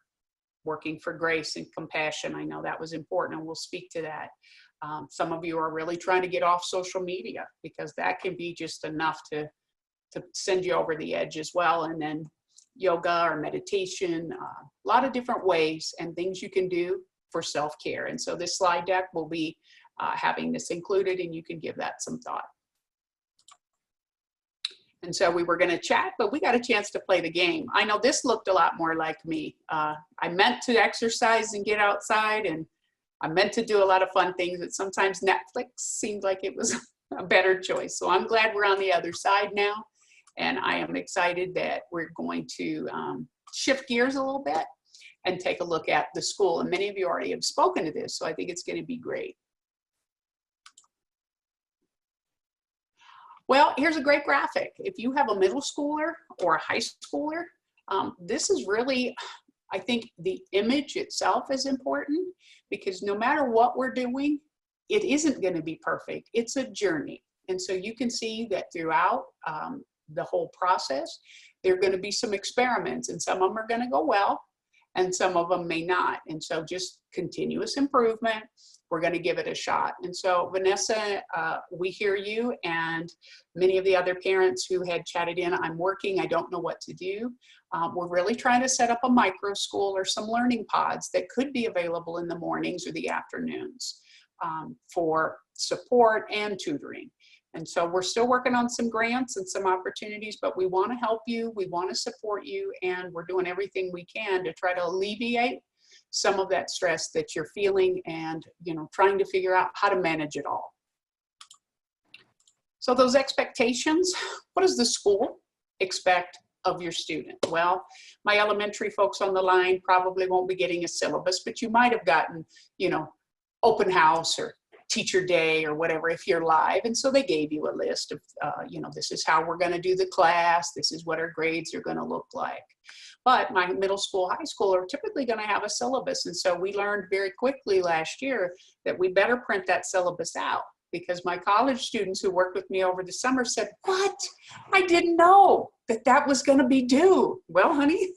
working for grace and compassion. I know that was important, and we'll speak to that. Some of you are really trying to get off social media, because that can be just enough to send you over the edge as well. And then yoga or meditation, a lot of different ways and things you can do for self-care. And so this slide deck will be having this included, and you can give that some thought. And so we were going to chat, but we got a chance to play the game. I know this looked a lot more like me. I meant to exercise and get outside, and I meant to do a lot of fun things, but sometimes Netflix seemed like it was a better choice. So I'm glad we're on the other side now. And I am excited that we're going to shift gears a little bit and take a look at the school. And many of you already have spoken to this, so I think it's going to be great. Well, here's a great graphic. If you have a middle schooler or a high schooler, this is really I think the image itself is important, because no matter what we're doing, it isn't going to be perfect. It's a journey. And so you can see that throughout the whole process, there are going to be some experiments, and some of them are going to go well, and some of them may not. And so just continuous improvement. We're going to give it a shot. And so Vanessa, we hear you, and many of the other parents who had chatted in, I'm working, I don't know what to do. We're really trying to set up a micro school or some learning pods that could be available in the mornings or the afternoons for support and tutoring. And so we're still working on some grants and some opportunities, but we want to help you, we want to support you, and we're doing everything we can to try to alleviate some of that stress that you're feeling, and trying to figure out how to manage it all. So those expectations, what does the school expect of your student? Well, my elementary folks on the line probably won't be getting a syllabus, but you might have gotten, open house or teacher day or whatever if you're live. And so they gave you a list of, this is how we're going to do the class. This is what our grades are going to look like. But my middle school, high school are typically going to have a syllabus. And so we learned very quickly last year that we better print that syllabus out, because my college students who worked with me over the summer said, what? I didn't know that that was going to be due. Well, honey,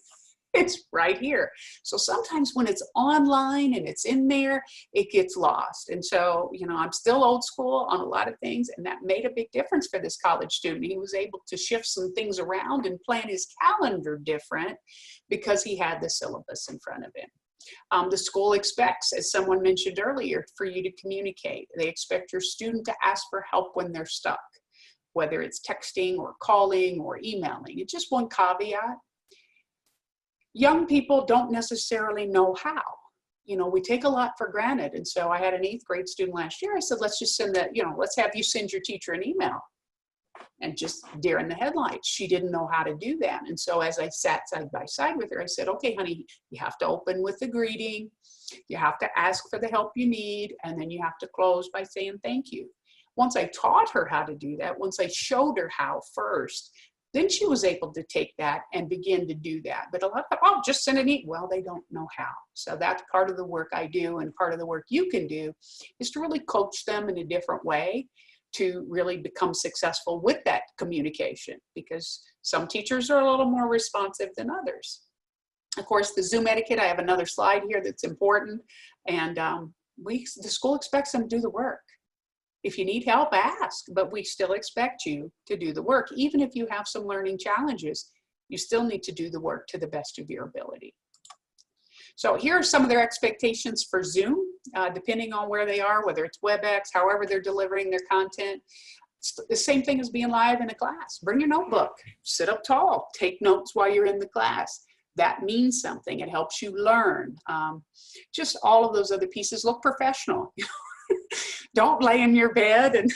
it's right here. So sometimes when it's online and it's in there, it gets lost. And so, I'm still old school on a lot of things, and that made a big difference for this college student. He was able to shift some things around and plan his calendar different because he had the syllabus in front of him. The school expects, as someone mentioned earlier, for you to communicate. They expect your student to ask for help when they're stuck, whether it's texting or calling or emailing. It's just one caveat. Young people don't necessarily know how. We take a lot for granted. And so I had an 8th grade student last year. I said, let's just send that, let's have you send your teacher an email. And just deer in the headlights. She didn't know how to do that. And so as I sat side by side with her, I said, okay, honey, you have to open with the greeting. You have to ask for the help you need. And then you have to close by saying thank you. Once I taught her how to do that, once I showed her how first, then she was able to take that and begin to do that. But a lot of people, just send an email. Well, they don't know how. So that's part of the work I do, and part of the work you can do is to really coach them in a different way to really become successful with that communication, because some teachers are a little more responsive than others. Of course, the Zoom etiquette, I have another slide here that's important, and the school expects them to do the work. If you need help, ask, but we still expect you to do the work. Even if you have some learning challenges, you still need to do the work to the best of your ability. So here are some of their expectations for Zoom, depending on where they are, whether it's WebEx, however they're delivering their content. It's the same thing as being live in a class. Bring your notebook, sit up tall, take notes while you're in the class. That means something. It helps you learn. Just all of those other pieces. Look professional. Don't lay in your bed and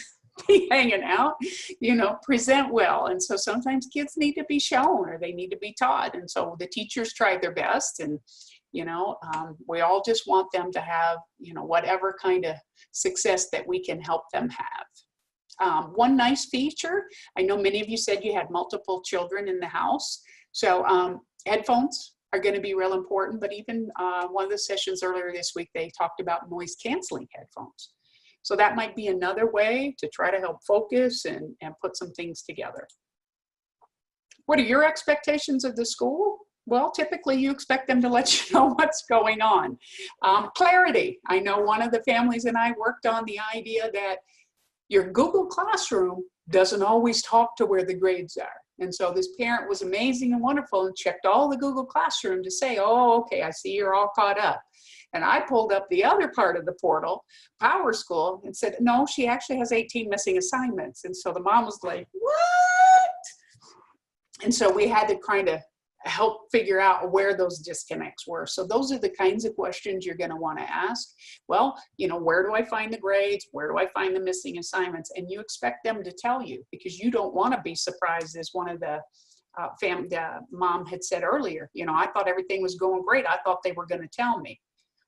be hanging out, present well. And so sometimes kids need to be shown, or they need to be taught. And so the teachers try their best, and, we all just want them to have, whatever kind of success that we can help them have. One nice feature, I know many of you said you had multiple children in the house. So headphones are going to be real important, but even one of the sessions earlier this week, they talked about noise canceling headphones. So that might be another way to try to help focus and put some things together. What are your expectations of the school? Well, typically you expect them to let you know what's going on. Clarity. I know one of the families and I worked on the idea that your Google Classroom doesn't always talk to where the grades are. And so this parent was amazing and wonderful and checked all the Google Classroom to say, oh, okay, I see you're all caught up. And I pulled up the other part of the portal, Power School, and said, no, she actually has 18 missing assignments. And so the mom was like, what? And so we had to kind of help figure out where those disconnects were. So those are the kinds of questions you're going to want to ask. Well, where do I find the grades? Where do I find the missing assignments? And you expect them to tell you, because you don't want to be surprised, as one of the mom had said earlier, I thought everything was going great. I thought they were going to tell me.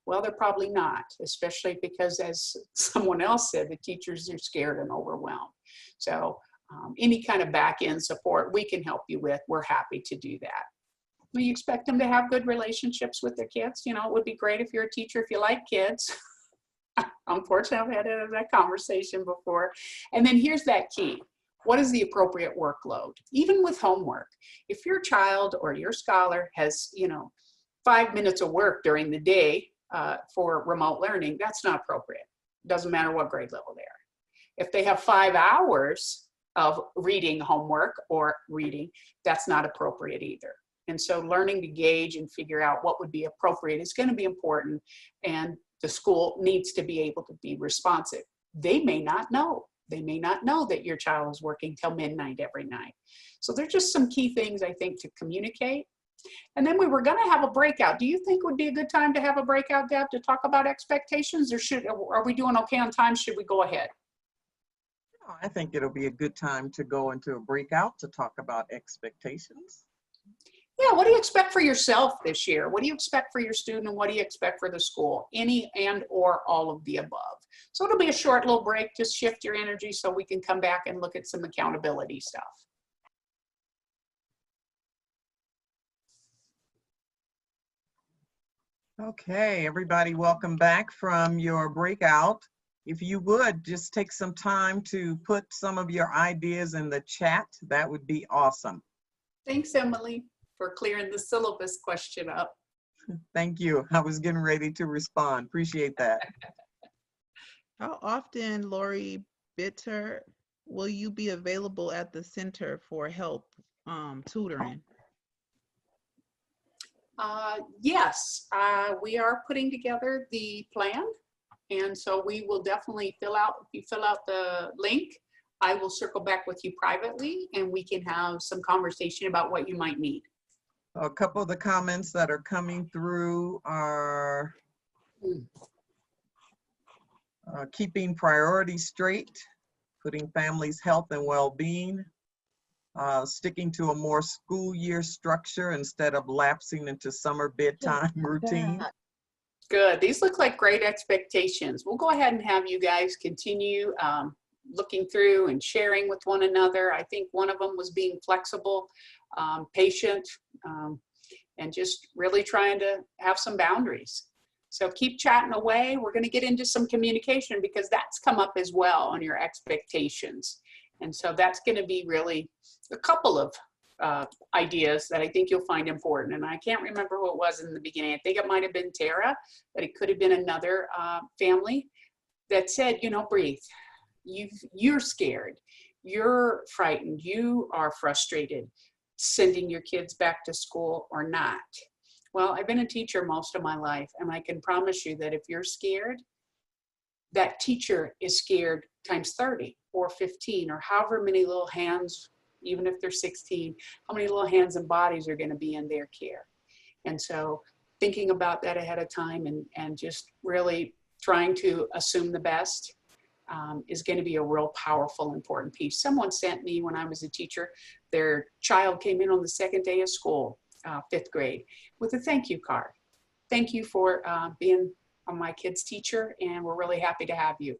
Well, they're probably not, especially because, as someone else said, the teachers are scared and overwhelmed. So any kind of back-end support we can help you with, we're happy to do that. We expect them to have good relationships with their kids. You know, it would be great if you're a teacher, if you like kids. Unfortunately, I've had that conversation before. And then here's that key. What is the appropriate workload? Even with homework, if your child or your scholar has, 5 minutes of work during the day for remote learning, that's not appropriate. Doesn't matter what grade level they are. If they have 5 hours of reading homework or reading, that's not appropriate either. And so learning to gauge and figure out what would be appropriate is going to be important, and the school needs to be able to be responsive. They may not know. They may not know that your child is working till midnight every night. So there's just some key things I think to communicate. And then we were going to have a breakout. Do you think would be a good time to have a breakout, Deb, to talk about expectations, or are we doing okay on time? Should we go ahead? I think it'll be a good time to go into a breakout to talk about expectations. Yeah, what do you expect for yourself this year? What do you expect for your student, and what do you expect for the school? Any and or all of the above. So it'll be a short little break, just shift your energy so we can come back and look at some accountability stuff. Okay, everybody, welcome back from your breakout. If you would, just take some time to put some of your ideas in the chat, that would be awesome. Thanks, Emily, for clearing the syllabus question up. Thank you. I was getting ready to respond. Appreciate that. How often, Lori Bitter, will you be available at the center for help tutoring? Yes, we are putting together the plan. And so we will definitely fill out, if you fill out the link, I will circle back with you privately and we can have some conversation about what you might need. A couple of the comments that are coming through are keeping priorities straight, putting families' health and well-being, sticking to a more school year structure instead of lapsing into summer bedtime routine. Good. These look like great expectations. We'll go ahead and have you guys continue looking through and sharing with one another. I think one of them was being flexible, patient, and just really trying to have some boundaries. So keep chatting away. We're going to get into some communication because that's come up as well on your expectations. And so that's going to be really a couple of ideas that I think you'll find important. And I can't remember who it was in the beginning. I think it might have been Tara, but it could have been another family that said, breathe. You're scared. You're frightened. You are frustrated sending your kids back to school or not. Well, I've been a teacher most of my life, and I can promise you that if you're scared, that teacher is scared times 30 or 15 or however many little hands, even if they're 16, how many little hands and bodies are going to be in their care. And so thinking about that ahead of time and just really trying to assume the best is going to be a real powerful, important piece. Someone sent me when I was a teacher, their child came in on the second day of school, 5th grade, with a thank you card. Thank you for being my kid's teacher, and we're really happy to have you.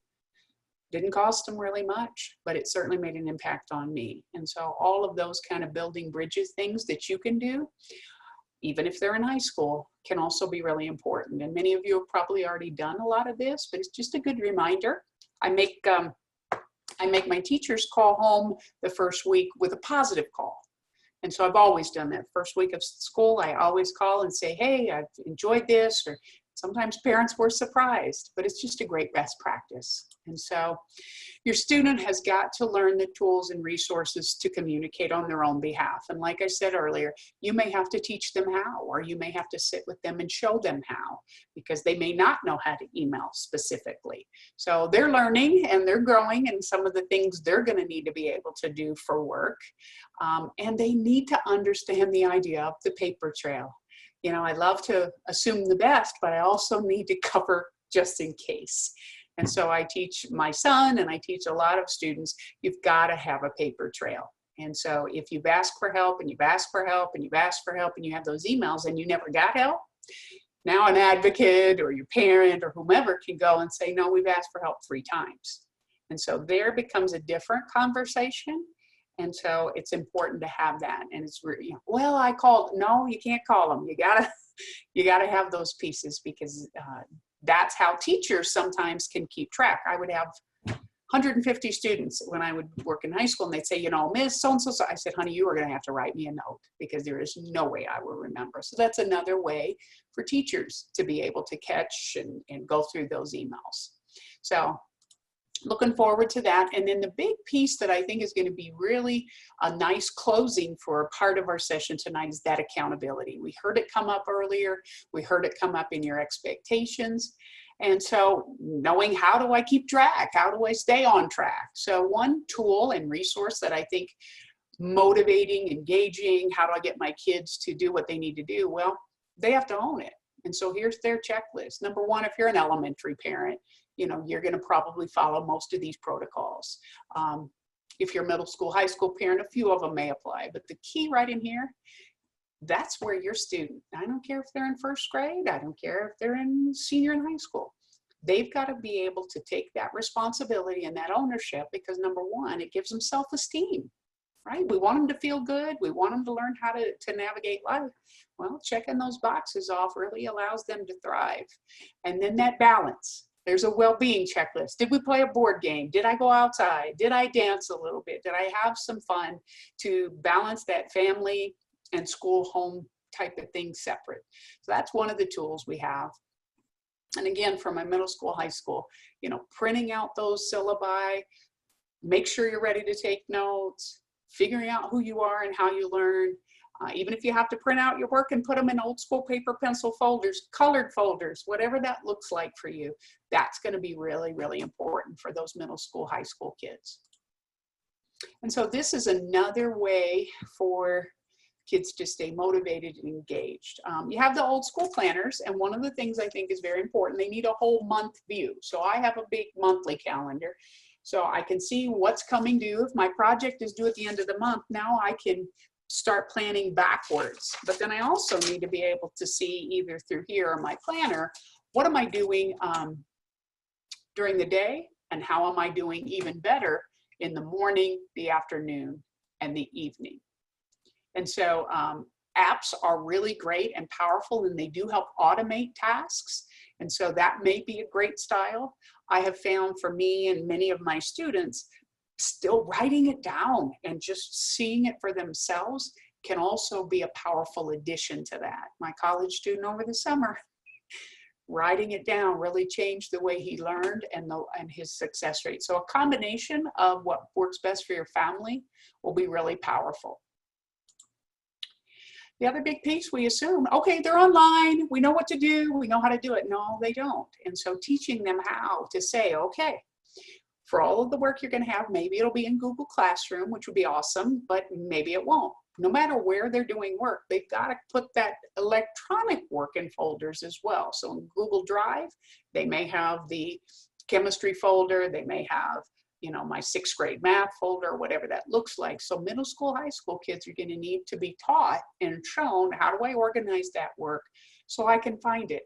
Didn't cost them really much, but it certainly made an impact on me. And so all of those kind of building bridges things that you can do, even if they're in high school, can also be really important. And many of you have probably already done a lot of this, but it's just a good reminder. I make my teachers call home the first week with a positive call. And so I've always done that. First week of school, I always call and say, hey, I've enjoyed this, or sometimes parents were surprised, but it's just a great best practice. And so your student has got to learn the tools and resources to communicate on their own behalf. And like I said earlier, you may have to teach them how, or you may have to sit with them and show them how, because they may not know how to email specifically. So they're learning and they're growing in some of the things they're going to need to be able to do for work. And they need to understand the idea of the paper trail. I love to assume the best, but I also need to cover just in case. And so I teach my son and I teach a lot of students, you've got to have a paper trail. And so if you've asked for help and you've asked for help and you've asked for help and you have those emails and you never got help, now an advocate or your parent or whomever can go and say, no, we've asked for help 3 times. And so there becomes a different conversation. And so it's important to have that. And it's, well, I called. No, you can't call them. You gotta have those pieces, because that's how teachers sometimes can keep track. I would have 150 students when I would work in high school, and they'd say, Miss so-and-so. I said, honey, you are going to have to write me a note, because there is no way I will remember. So that's another way for teachers to be able to catch and go through those emails. So looking forward to that. And then the big piece that I think is going to be really a nice closing for part of our session tonight is that accountability. We heard it come up earlier. We heard it come up in your expectations. And so knowing, how do I keep track? How do I stay on track? So one tool and resource that I think motivating, engaging, how do I get my kids to do what they need to do? Well, they have to own it. And so here's their checklist. Number one, if you're an elementary parent, you're going to probably follow most of these protocols. If you're a middle school, high school parent, a few of them may apply. But the key right in here, that's where your student, I don't care if they're in first grade, I don't care if they're in senior in high school, they've got to be able to take that responsibility and that ownership, because number one, it gives them self-esteem, right? We want them to feel good. We want them to learn how to navigate life. Well, checking those boxes off really allows them to thrive. And then that balance. There's a well-being checklist. Did we play a board game? Did I go outside? Did I dance a little bit? Did I have some fun to balance that family and school home type of thing separate? So that's one of the tools we have. And again, for my middle school, high school, printing out those syllabi, make sure you're ready to take notes, figuring out who you are and how you learn. Even if you have to print out your work and put them in old school paper pencil folders, colored folders, whatever that looks like for you, that's going to be really, really important for those middle school, high school kids. And so this is another way for kids to stay motivated and engaged. You have the old school planners, and one of the things I think is very important, they need a whole month view. So I have a big monthly calendar, so I can see what's coming due. If my project is due at the end of the month, now I can start planning backwards. But then I also need to be able to see, either through here or my planner, what am I doing during the day, and how am I doing even better in the morning, the afternoon, and the evening. And so apps are really great and powerful, and they do help automate tasks. And so that may be a great style. I have found for me and many of my students, still writing it down and just seeing it for themselves can also be a powerful addition to that. My college student over the summer, writing it down really changed the way he learned and his success rate. So a combination of what works best for your family will be really powerful. The other big piece, we assume, okay, they're online, we know what to do, we know how to do it. No, they don't. And so teaching them how to say, okay, for all of the work you're going to have, maybe it'll be in Google Classroom, which would be awesome, but maybe it won't. No matter where they're doing work, they've got to put that electronic work in folders as well. So in Google Drive, they may have the chemistry folder, they may have, my 6th grade math folder, whatever that looks like. So middle school, high school kids are going to need to be taught and shown, how do I organize that work so I can find it?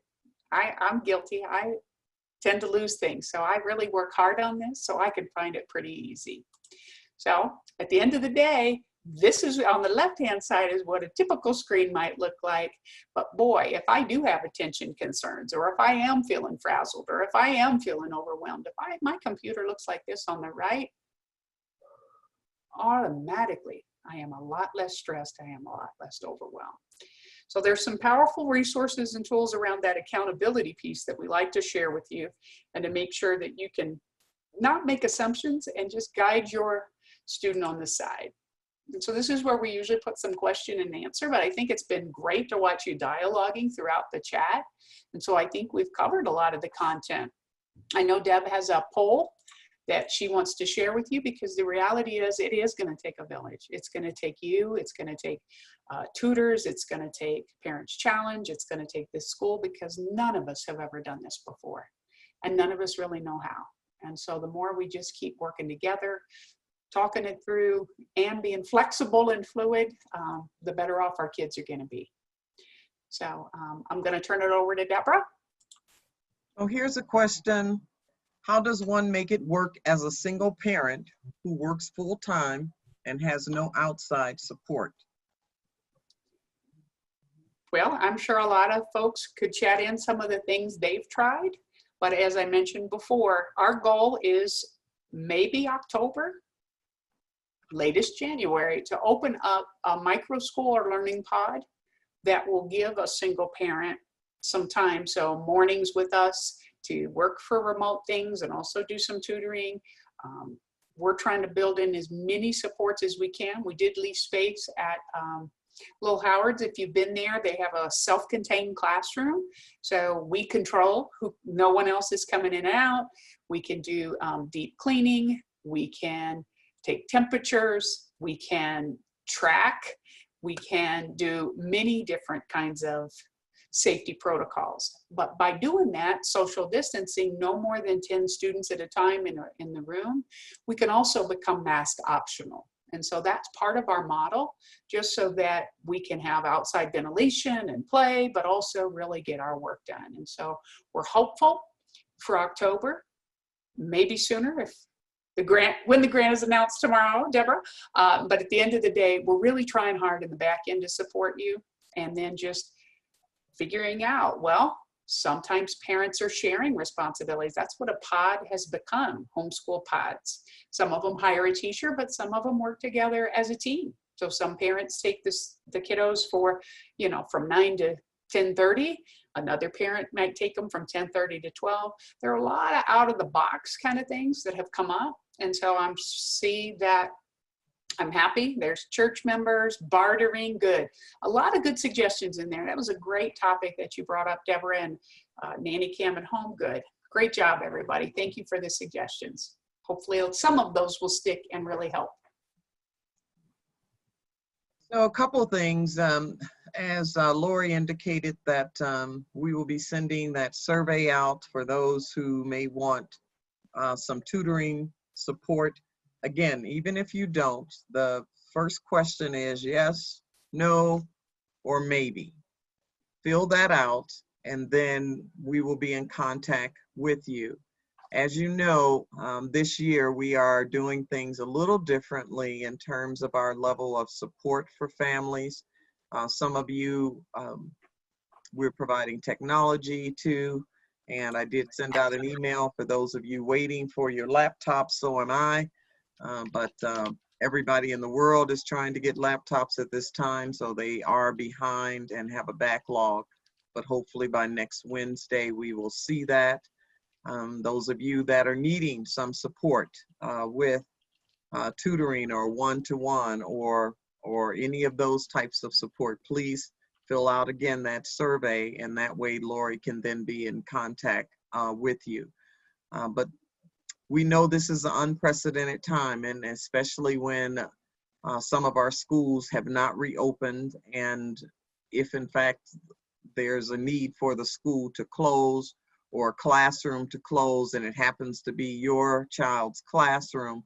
I'm guilty. I tend to lose things. So I really work hard on this so I can find it pretty easy. So at the end of the day, this is on the left-hand side is what a typical screen might look like. But boy, if I do have attention concerns, or if I am feeling frazzled, or if I am feeling overwhelmed, if my computer looks like this on the right, automatically I am a lot less stressed. I am a lot less overwhelmed. So there's some powerful resources and tools around that accountability piece that we like to share with you, and to make sure that you can not make assumptions and just guide your student on the side. And so this is where we usually put some question and answer, but I think it's been great to watch you dialoguing throughout the chat. And so I think we've covered a lot of the content. I know Deb has a poll that she wants to share with you, because the reality is it is going to take a village. It's going to take you, it's going to take tutors, it's going to take Parents Challenge, it's going to take this school, because none of us have ever done this before, and none of us really know how. And so the more we just keep working together, talking it through, and being flexible and fluid, the better off our kids are going to be. So I'm going to turn it over to Deborah. Oh, here's a question. How does one make it work as a single parent who works full-time and has no outside support? Well, I'm sure a lot of folks could chat in some of the things they've tried, but as I mentioned before, our goal is maybe October, latest January, to open up a micro school or learning pod that will give a single parent some time. So mornings with us to work for remote things and also do some tutoring. We're trying to build in as many supports as we can. We did leave space at Little Howard's. If you've been there, they have a self-contained classroom. So we control who, no one else is coming in and out. We can do deep cleaning. We can take temperatures. We can track. We can do many different kinds of safety protocols. But by doing that, social distancing, no more than 10 students at a time in the room, we can also become mask optional. And so that's part of our model, just so that we can have outside ventilation and play, but also really get our work done. And so we're hopeful for October, maybe sooner if the grant, when the grant is announced tomorrow, Deborah. But at the end of the day, we're really trying hard in the back end to support you, and then just figuring out, well, sometimes parents are sharing responsibilities. That's what a pod has become, homeschool pods. Some of them hire a teacher, but some of them work together as a team. So some parents take the kiddos for, you know, from 9 to 10:30. Another parent might take them from 10:30 to 12. There are a lot of out of the box kind of things that have come up. And so I'm happy. There's church members, bartering, good. A lot of good suggestions in there. That was a great topic that you brought up, Deborah, and nanny cam at home, good. Great job, everybody. Thank you for the suggestions. Hopefully some of those will stick and really help. So a couple of things, as Lori indicated that we will be sending that survey out for those who may want some tutoring support. Again, even if you don't, the first question is yes, no, or maybe. Fill that out, and then we will be in contact with you. As you know, this year we are doing things a little differently in terms of our level of support for families. Some of you, we're providing technology to, and I did send out an email for those of you waiting for your laptops, so am I. But everybody in the world is trying to get laptops at this time, so they are behind and have a backlog. But hopefully by next Wednesday, we will see that. Those of you that are needing some support with tutoring or one-to-one or any of those types of support, please fill out again that survey, and that way Lori can then be in contact with you. But we know this is an unprecedented time, and especially when some of our schools have not reopened, and if in fact there's a need for the school to close or a classroom to close, and it happens to be your child's classroom,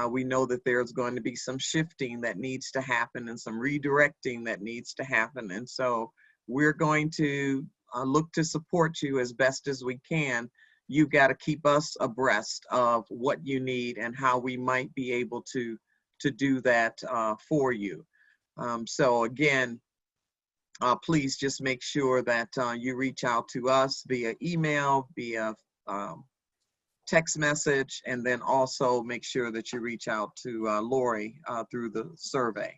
we know that there's going to be some shifting that needs to happen and some redirecting that needs to happen. And so we're going to look to support you as best as we can. You've got to keep us abreast of what you need and how we might be able to do that for you. So again, please just make sure that you reach out to us via email, via text message, and then also make sure that you reach out to Lori through the survey.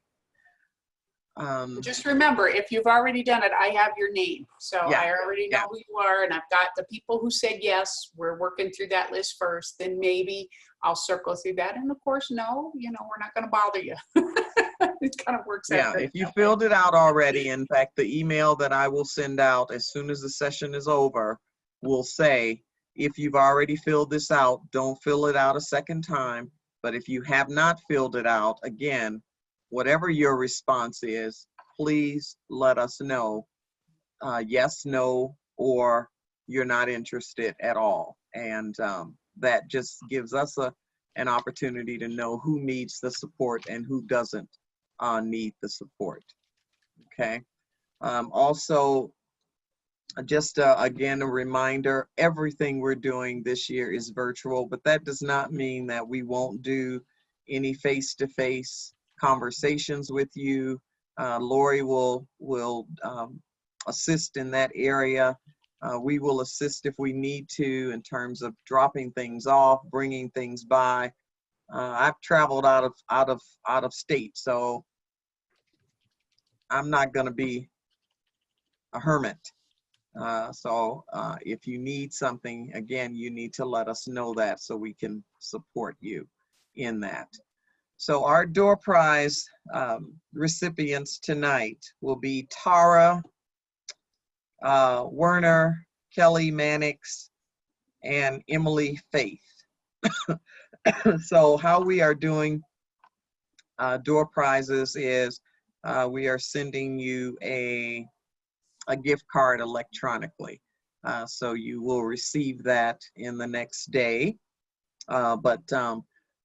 Just remember, if you've already done it, I have your name. So Yeah, I already know who you are, and I've got the people who said yes. We're working through that list first, then maybe I'll circle through that. And of course, no, you know, we're not going to bother you. It kind of works out. Yeah, if you filled it out already, in fact, the email that I will send out as soon as the session is over will say, if you've already filled this out, don't fill it out a second time. But if you have not filled it out, again, whatever your response is, please let us know, yes, no, or you're not interested at all. And that just gives us an opportunity to know who needs the support and who doesn't need the support. Okay. Also, just again, a reminder, everything we're doing this year is virtual, but that does not mean that we won't do any face-to-face conversations with you. Lori will assist in that area. We will assist if we need to in terms of dropping things off, bringing things by. I've traveled out of state, so I'm not going to be a hermit. So if you need something, again, you need to let us know that so we can support you in that. So our door prize recipients tonight will be Tara Werner, Kelly Mannix, and Emily Faith. So how we are doing door prizes is we are sending you a gift card electronically. So you will receive that in the next day. But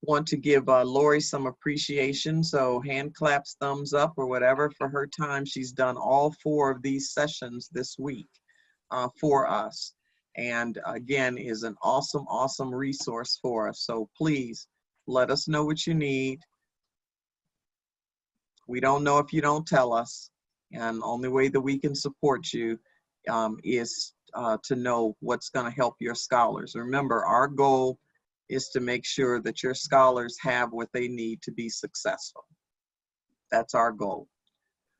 want to give Lori some appreciation. So hand claps, thumbs up, or whatever for her time. She's done all 4 of these sessions this week for us. And again, is an awesome, awesome resource for us. So please let us know what you need. We don't know if you don't tell us. And the only way that we can support you is to know what's going to help your scholars. Remember, our goal is to make sure that your scholars have what they need to be successful. That's our goal.